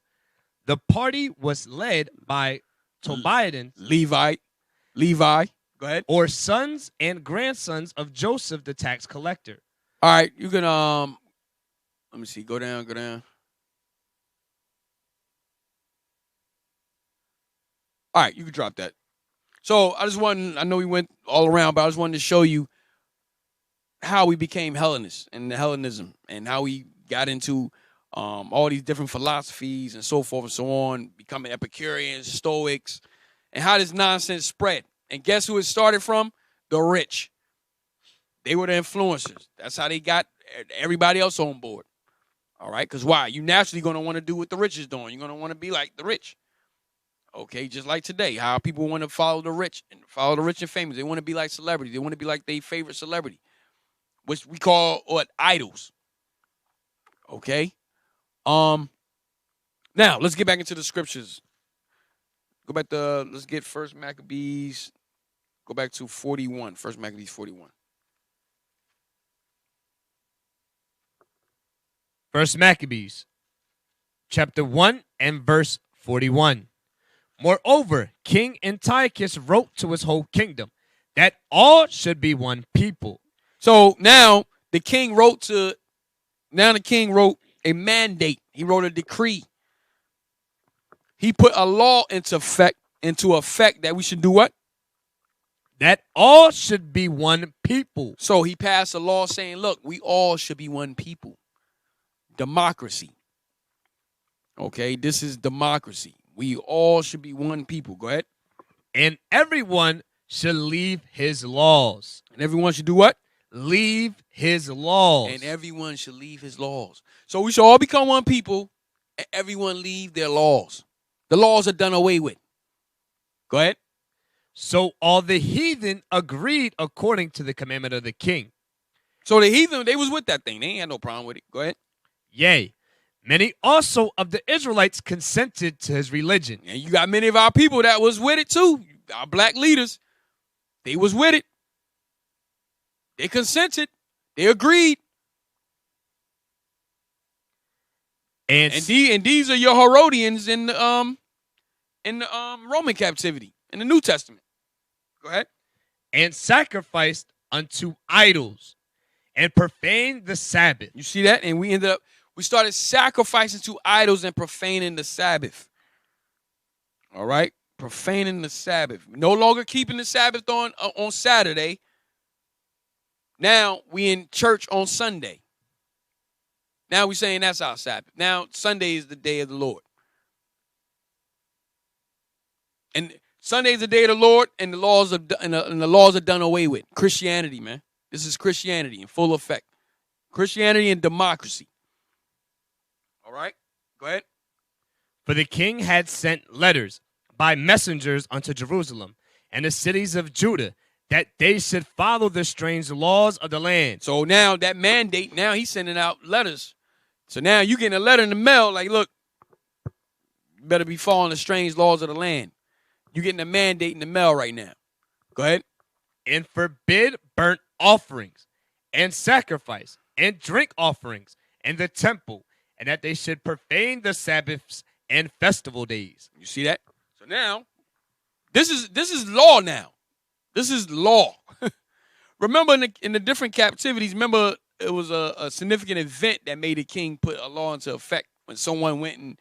The party was led by Tobiah, Levi. Go ahead. or sons and grandsons of Joseph the tax collector. All right, you can let me see. Go down. All right, you can drop that. So I know we went all around, but I just wanted to show you how we became Hellenists and the Hellenism, and how we got into all these different philosophies and so forth and so on, becoming Epicureans, Stoics, and how this nonsense spread. And guess who it started from? The rich. They were the influencers. That's how they got everybody else on board. All right, because why? You naturally going to want to do what the rich is doing. You're going to want to be like the rich. Okay, just like today, how people want to follow the rich and famous. They want to be like celebrities. They want to be like their favorite celebrity, which we call idols. Okay. Now let's get back into the scriptures. Let's get First Maccabees. Go back to 41. First Maccabees 41. First Maccabees, chapter 1 and verse 41. Moreover, King Antiochus wrote to his whole kingdom that all should be one people. So now the king wrote a mandate. He wrote a decree. He put a law into effect that we should do what? That all should be one people. So he passed a law saying, look, we all should be one people. Democracy. Okay, this is democracy. We all should be one people. Go ahead. And everyone should leave his laws. And everyone should do what? Leave his laws. And everyone should leave his laws. So we should all become one people, and everyone leave their laws. The laws are done away with. Go ahead. So all the heathen agreed according to the commandment of the king. So the heathen, they was with that thing. They ain't had no problem with it. Go ahead. Yea, many also of the Israelites consented to his religion. And you got many of our people that was with it too. Our black leaders, they was with it. They consented. They agreed. And these are your Herodians in the Roman captivity in the New Testament. Go ahead. And sacrificed unto idols and profaned the Sabbath. You see that? And we started sacrificing to idols and profaning the Sabbath. All right? Profaning the Sabbath. No longer keeping the Sabbath on Saturday. Now we in church on Sunday. Now we saying that's our Sabbath. Now Sunday is the day of the Lord. And Sunday is the day of the Lord, and the laws are done away with. Christianity, man. This is Christianity in full effect. Christianity and democracy. All right? Go ahead. For the king had sent letters by messengers unto Jerusalem and the cities of Judah, that they should follow the strange laws of the land. So now that mandate, now he's sending out letters. So now you getting a letter in the mail like, look, you better be following the strange laws of the land. You're getting a mandate in the mail right now. Go ahead. And forbid burnt offerings and sacrifice and drink offerings in the temple, and that they should profane the Sabbaths and festival days. You see that? So now, this is law now. This is law. Remember in the different captivities, remember it was a significant event that made the king put a law into effect when someone went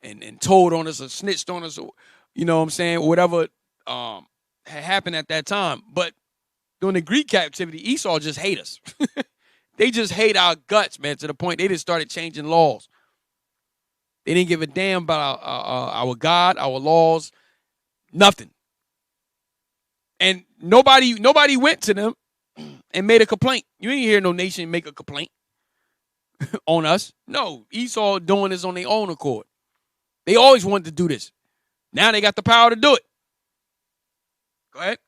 and told on us or snitched on us, or, you know what I'm saying, or whatever had happened at that time. But during the Greek captivity, Esau just hate us. They just hate our guts, man, to the point they just started changing laws. They didn't give a damn about our God, our laws, nothing. And nobody went to them and made a complaint. You ain't hear no nation make a complaint on us. No, Esau doing this on their own accord. They always wanted to do this. Now they got the power to do it. Go ahead.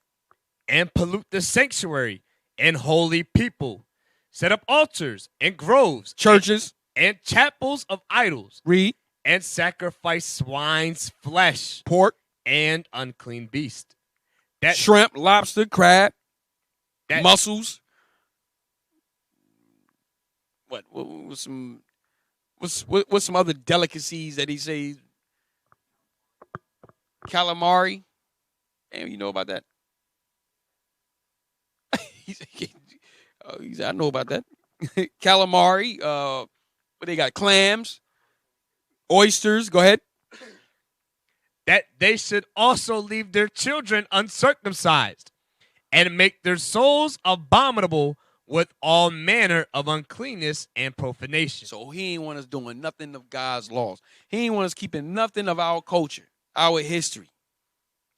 And pollute the sanctuary and holy people. Set up altars and groves. Churches. And chapels of idols. Read. And sacrifice swine's flesh. Pork. And unclean beast. Shrimp, lobster, crab. Mussels. What's some other delicacies that he says? Calamari. Damn, you know about that? he said, I know about that. Calamari. What they got? Clams, oysters. Go ahead. That they should also leave their children uncircumcised and make their souls abominable with all manner of uncleanness and profanation. So he ain't want us doing nothing of God's laws. He ain't want us keeping nothing of our culture, our history,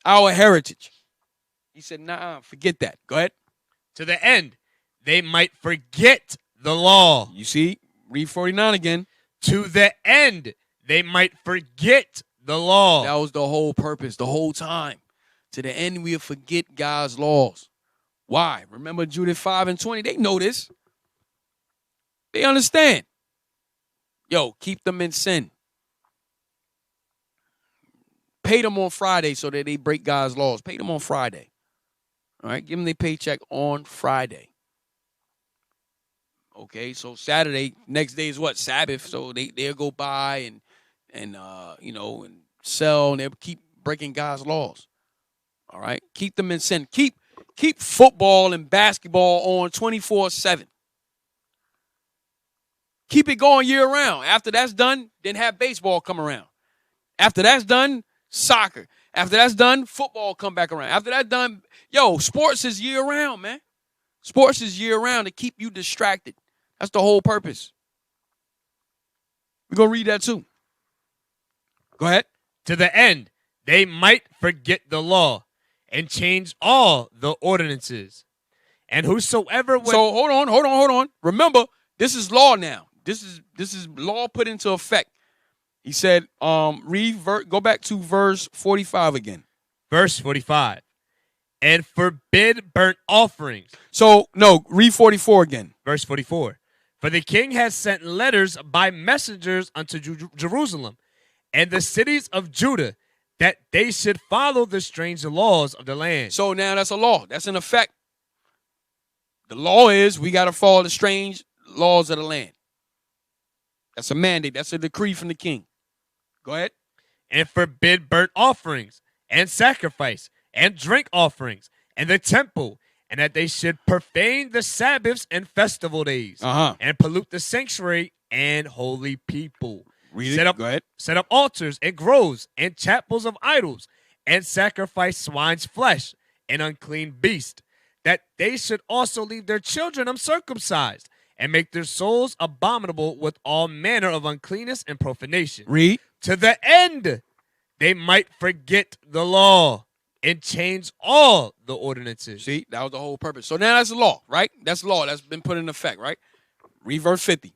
our heritage. He said, nah, forget that. Go ahead. To the end, they might forget the law. You see, read 49 again. To the end, they might forget the law. That was the whole purpose, the whole time. To the end, we'll forget God's laws. Why? Remember Judith 5:20? They know this. They understand. Yo, keep them in sin. Pay them on Friday so that they break God's laws. Pay them on Friday. All right? Give them their paycheck on Friday. Okay, so Saturday, next day is what? Sabbath. So they'll go by and sell, and they'll keep breaking God's laws. All right? Keep them in sin. Keep football and basketball on 24/7. Keep it going year round. After that's done, then have baseball come around. After that's done, soccer. After that's done, football come back around. After that's done, sports is year round, man. Sports is year round to keep you distracted. That's the whole purpose. We're going to read that too. Go ahead. To the end, they might forget the law and change all the ordinances. And whosoever would... So hold on. Remember, this is law now. This is law put into effect. He said, go back to verse 45 again. Verse 45. And forbid burnt offerings. So, no, read 44 again. Verse 44. For the king has sent letters by messengers unto Jerusalem and the cities of Judah, that they should follow the strange laws of the land. So now that's a law. That's in effect. The law is we got to follow the strange laws of the land. That's a mandate. That's a decree from the king. Go ahead. And forbid burnt offerings and sacrifice and drink offerings and the temple, and that they should profane the Sabbaths and festival days and pollute the sanctuary and holy people. Go ahead. Set up altars and groves and chapels of idols and sacrifice swine's flesh and unclean beast, that they should also leave their children uncircumcised and make their souls abominable with all manner of uncleanness and profanation. Read. To the end, they might forget the law and change all the ordinances. See, that was the whole purpose. So now that's the law, right? That's law. That's been put in effect, right? Read verse 50.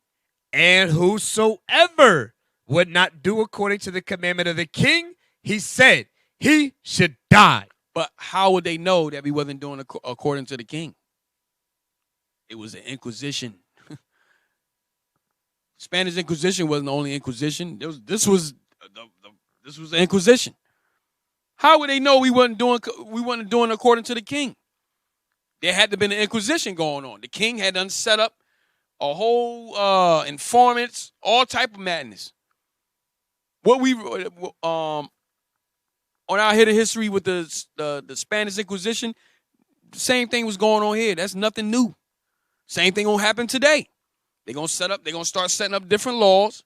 And whosoever would not do according to the commandment of the king, he said he should die. But how would they know that we wasn't doing according to the king? It was the Inquisition. Spanish Inquisition wasn't the only Inquisition. This was the Inquisition. How would they know we wasn't doing according to the king? There had to be an Inquisition going on. The king had done set up a whole informants, all type of madness. What we on our hidden history with the Spanish Inquisition, the same thing was going on here. That's nothing new. Same thing gonna happen today. They're gonna start setting up different laws,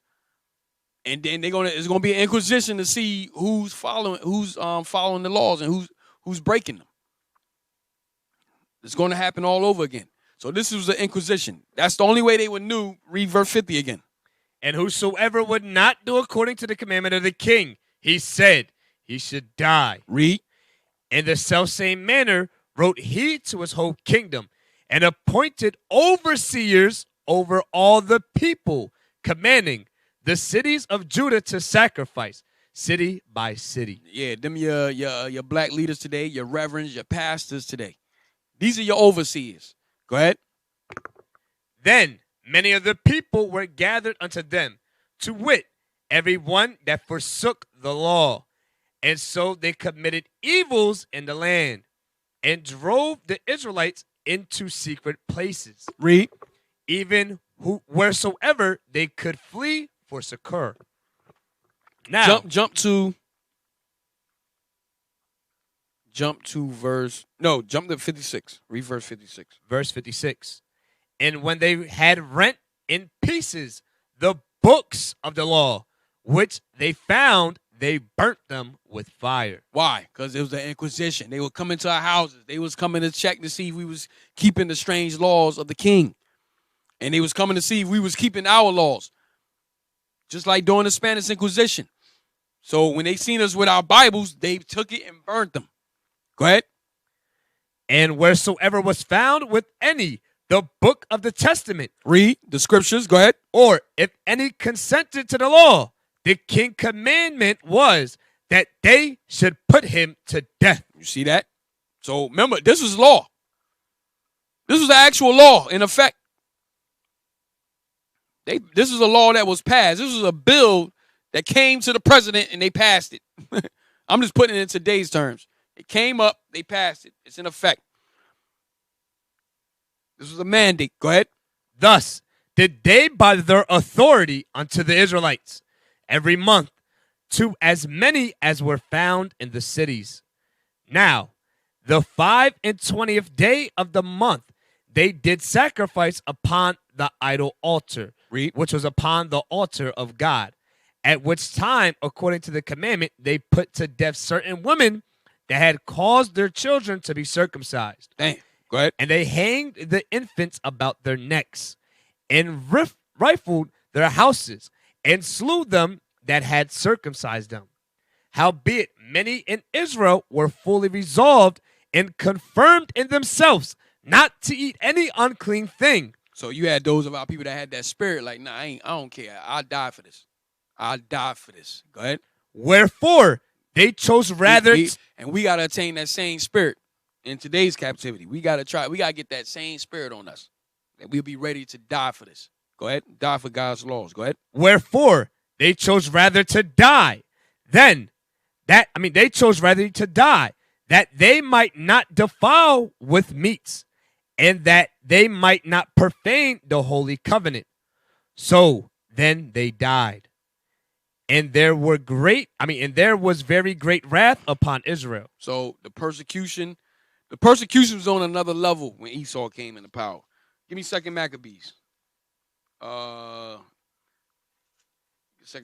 and then it's gonna be an inquisition to see who's following the laws and who's breaking them. It's gonna happen all over again. So this was the Inquisition. That's the only way they would know. Read verse 50 again. And whosoever would not do according to the commandment of the king, he said he should die. Read. In the selfsame manner wrote he to his whole kingdom, and appointed overseers over all the people, commanding the cities of Judah to sacrifice, city by city. Yeah, them your black leaders today, your reverends, your pastors today. These are your overseers. Go ahead. Then many of the people were gathered unto them, to wit, every one that forsook the law. And so they committed evils in the land, and drove the Israelites into secret places, Read. even wheresoever they could flee for succor. Now, Jump to verse. No, jump to 56. Read verse 56. verse 56. And when they had rent in pieces the books of the law, which they found, they burnt them with fire. Why? Because it was the Inquisition. They would come into our houses. They was coming to check to see if we was keeping the strange laws of the king. And they was coming to see if we was keeping our laws. Just like during the Spanish Inquisition. So when they seen us with our Bibles, they took it and burned them. Go ahead. And wheresoever was found with any the book of the testament, Read the scriptures. Go ahead. or if any consented to the law, the king commandment was that they should put him to death. You see that? So remember, this was law. This was the actual law in effect. This is a law that was passed. This was a bill that came to the president and they passed it. I'm just putting it in today's terms. It came up, they passed it. It's in effect. This was a mandate. Go ahead. Thus did they by their authority unto the Israelites every month to as many as were found in the cities. Now, the 25th day of the month, they did sacrifice upon the idol altar, Read. which was upon the altar of God, at which time, according to the commandment, they put to death certain women that had caused their children to be circumcised. Damn. Go ahead. And they hanged the infants about their necks, and rifled their houses, and slew them that had circumcised them. Howbeit, many in Israel were fully resolved and confirmed in themselves not to eat any unclean thing. So you had those of our people that had that spirit, like, nah, I don't care. I'll die for this. I'll die for this. Go ahead. Wherefore, they chose rather... And we got to attain that same spirit in today's captivity. We got to get that same spirit on us. That we'll be ready to die for this. Go ahead. Die for God's laws. Go ahead. Wherefore, they chose rather to die they chose rather to die, that they might not defile with meats, and that they might not profane the holy covenant. So then they died. And there was very great wrath upon Israel. So the persecution was on another level when Esau came into power. Give me 2 Maccabees. 2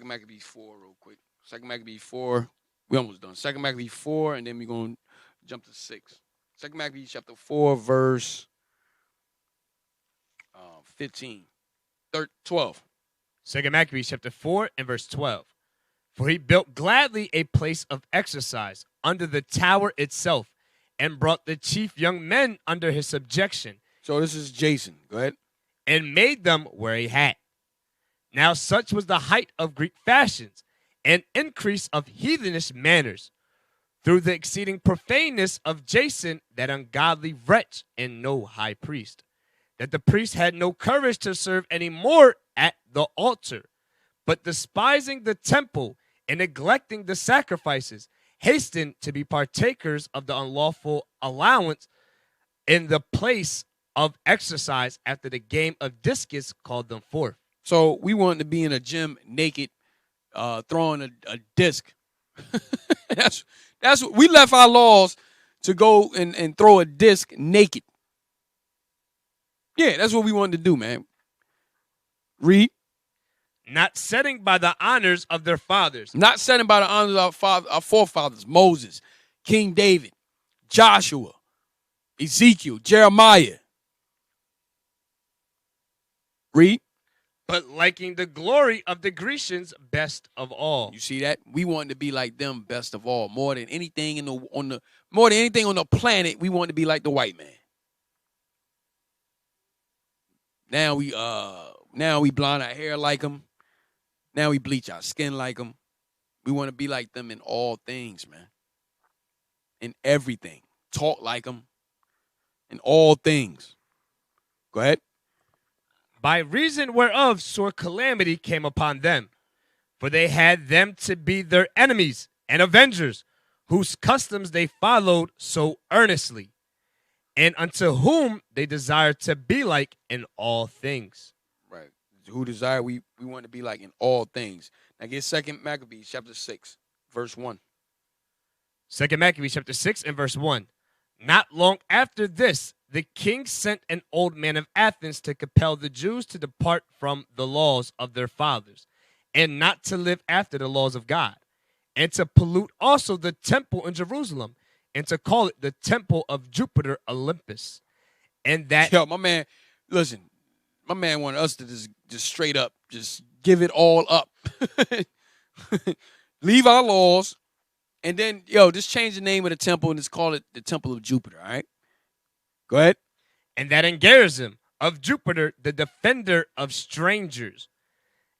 Maccabees 4 real quick. 2 Maccabees 4. We almost done. 2 Maccabees 4, and then we're going to jump to 6. 2 Maccabees chapter 4, verse 12. 2 Maccabees chapter 4 and verse 12. For he built gladly a place of exercise under the tower itself, and brought the chief young men under his subjection. So this is Jason. Go ahead. And made them wear a hat. Now such was the height of Greek fashions, and increase of heathenish manners, through the exceeding profaneness of Jason, that ungodly wretch and no high priest, that the priest had no courage to serve any more at the altar, but despising the temple and neglecting the sacrifices, hastened to be partakers of the unlawful allowance in the place of exercise after the game of discus called them forth. So we wanted to be in a gym naked, throwing a disc. that's what we left our laws to go and throw a disc naked. Yeah, that's what we wanted to do, man. Read. Not setting by the honors of their fathers. Not setting by the honors of our forefathers, Moses, King David, Joshua, Ezekiel, Jeremiah. Read. But liking the glory of the Grecians best of all. You see that? We wanted to be like them best of all. More than anything on the planet, we wanted to be like the white man. Now we blonde our hair like them. Now we bleach our skin like them. We want to be like them in all things, man. In everything. Talk like them. In all things. Go ahead. By reason whereof sore calamity came upon them, for they had them to be their enemies and avengers, whose customs they followed so earnestly. and unto whom they desire to be like in all things. Right. Who desire we want to be like in all things. Now get 2 Maccabees chapter 6, verse 1. 2 Maccabees chapter 6 and verse 1. Not long after this, the king sent an old man of Athens to compel the Jews to depart from the laws of their fathers, and not to live after the laws of God, and to pollute also the temple in Jerusalem, and to call it the temple of Jupiter Olympus. And that Yo, my man, listen, my man wanted us to just straight up, just give it all up. Leave our laws, and then, just change the name of the temple and just call it the Temple of Jupiter, all right? Go ahead. and that in Gerizim of Jupiter, the defender of strangers,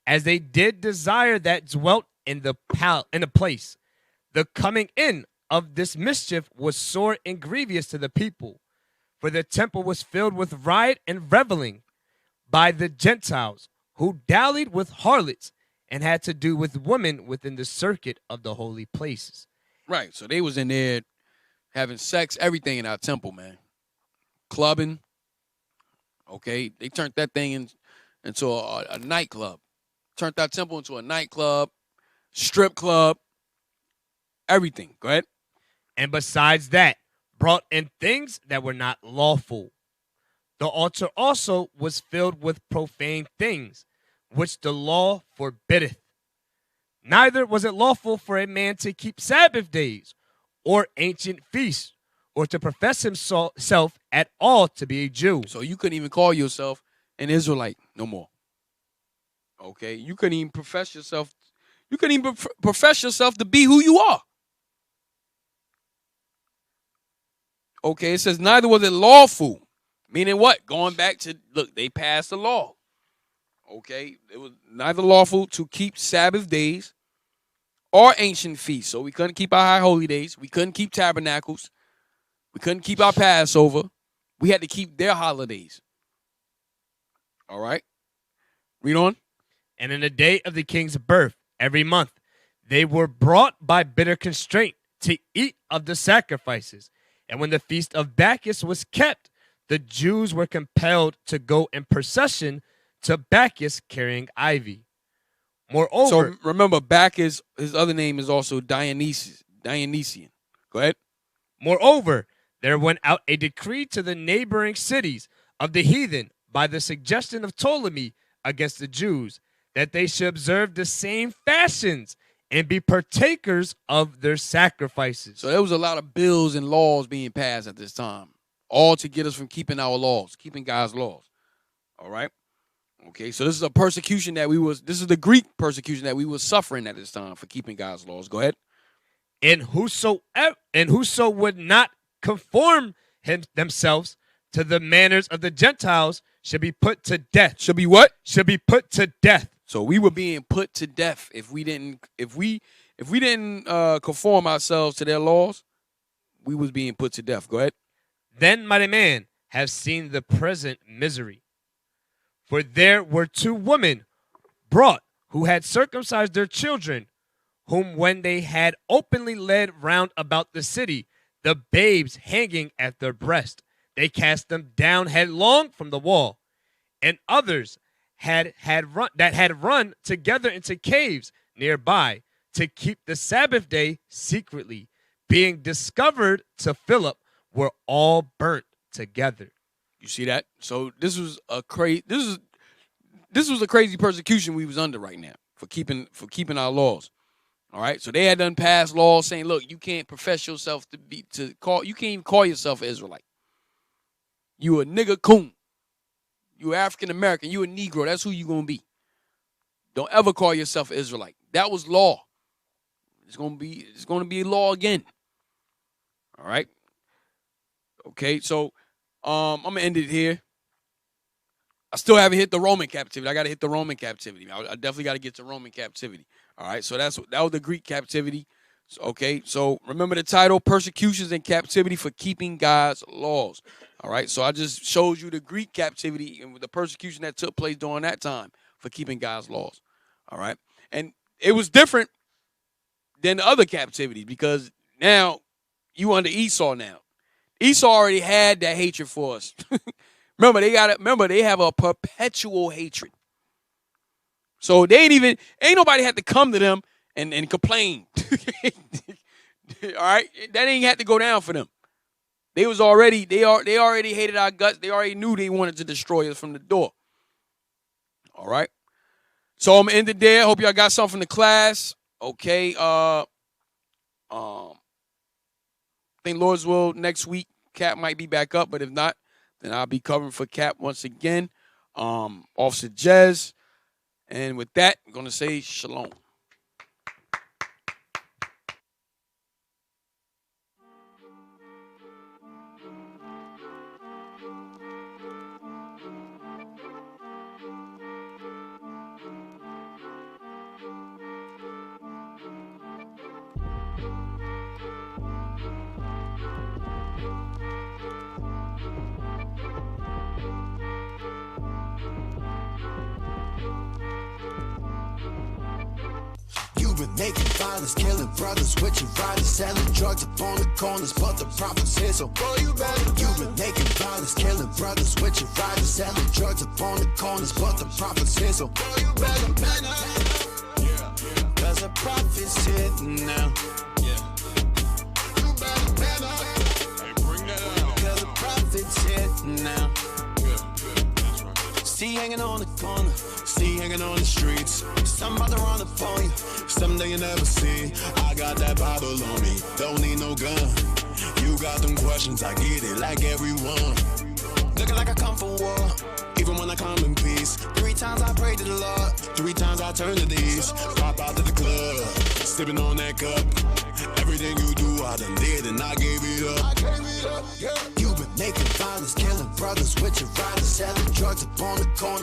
as they did desire that dwelt in the place. The coming in of this mischief was sore and grievous to the people, for the temple was filled with riot and reveling by the Gentiles, who dallied with harlots and had to do with women within the circuit of the holy places. Right, so they was in there having sex, everything in our temple, man. Clubbing, okay? They turned that thing into a nightclub. Turned our temple into a nightclub, strip club, everything. Go ahead. And besides that, brought in things that were not lawful. The altar also was filled with profane things, which the law forbiddeth. Neither was it lawful for a man to keep Sabbath days, or ancient feasts, or to profess himself at all to be a Jew. So you couldn't even call yourself an Israelite no more. Okay? You couldn't even profess yourself. You couldn't even profess yourself to be who you are. Okay, it says neither was it lawful. Meaning what? Going back to, look, they passed the law. Okay? It was neither lawful to keep Sabbath days or ancient feasts. So we couldn't keep our high holy days. We couldn't keep tabernacles. We couldn't keep our Passover. We had to keep their holidays. All right? Read on. And in the day of the king's birth, every month, they were brought by bitter constraint to eat of the sacrifices. And when the feast of Bacchus was kept, the Jews were compelled to go in procession to Bacchus carrying ivy. Moreover, So remember, Bacchus, his other name is also Dionysian. Go ahead. moreover, there went out a decree to the neighboring cities of the heathen by the suggestion of Ptolemy against the Jews, that they should observe the same fashions and be partakers of their sacrifices. So there was a lot of bills and laws being passed at this time, all to get us from keeping our laws, keeping God's laws. All right? Okay, so this is a persecution this is the Greek persecution that we were suffering at this time for keeping God's laws. Go ahead. And whoso would not conform themselves to the manners of the Gentiles should be put to death. Should be what? Should be put to death. So we were being put to death if we didn't conform ourselves to their laws. We was being put to death. Go ahead. Then mighty man have seen the present misery. For there were two women brought who had circumcised their children, whom when they had openly led round about the city, the babes hanging at their breast, they cast them down headlong from the wall. And others had run together into caves nearby to keep the Sabbath day secretly, being discovered to Philip, were all burnt together. You see that? So this was a crazy persecution we was under right now for keeping our laws. All right? So they had done passed laws saying, look, you can't profess yourself you can't even call yourself an Israelite. You a nigga coon. You African American, you a Negro, that's who you gonna be. Don't ever call yourself an Israelite. That was law. It's gonna be law again. All right? Okay, so I'm gonna end it here. I still haven't hit the Roman captivity. I gotta hit the Roman captivity. I definitely gotta get to Roman captivity. All right, so that was the Greek captivity. Okay, so remember the title, Persecutions and Captivity for Keeping God's Laws. All right, so I just showed you the Greek captivity and the persecution that took place during that time for keeping God's laws. All right, and it was different than the other captivities because now you under Esau now. Esau already had that hatred for us. Remember, they have a perpetual hatred. So they ain't nobody had to come to them and complain. All right? That ain't had to go down for them. They already hated our guts. They already knew they wanted to destroy us from the door. All right? So I'm ended there. Hope y'all got something from the class. Okay. I think Lord's will next week, Cap might be back up, but if not, then I'll be covering for Cap once again. Officer Jez. And with that, I'm going to say shalom. You've been making violence, killing brothers with your riders, selling drugs upon the corners, but the profits here, so boy, you better. You've been making violence, killing brothers with your riders, selling drugs upon the corners, but the profits here, so boy, you better. Cause the profits here now. You better. Hey, bring that out. Cause the profits here now. That's right. See hanging on the corner, see hanging on the streets. Somebody run up on you, someday you never see. I got that Bible on me, don't need no gun. You got them questions, I get it like everyone. Looking like I come for war, even when I come in peace. 3 times I prayed to the Lord, 3 times I turn to these. Pop out to the club, sipping on that cup. Everything you do, I done did and I gave it up. You've been making violence, killing brothers with your riders, selling drugs upon the corner.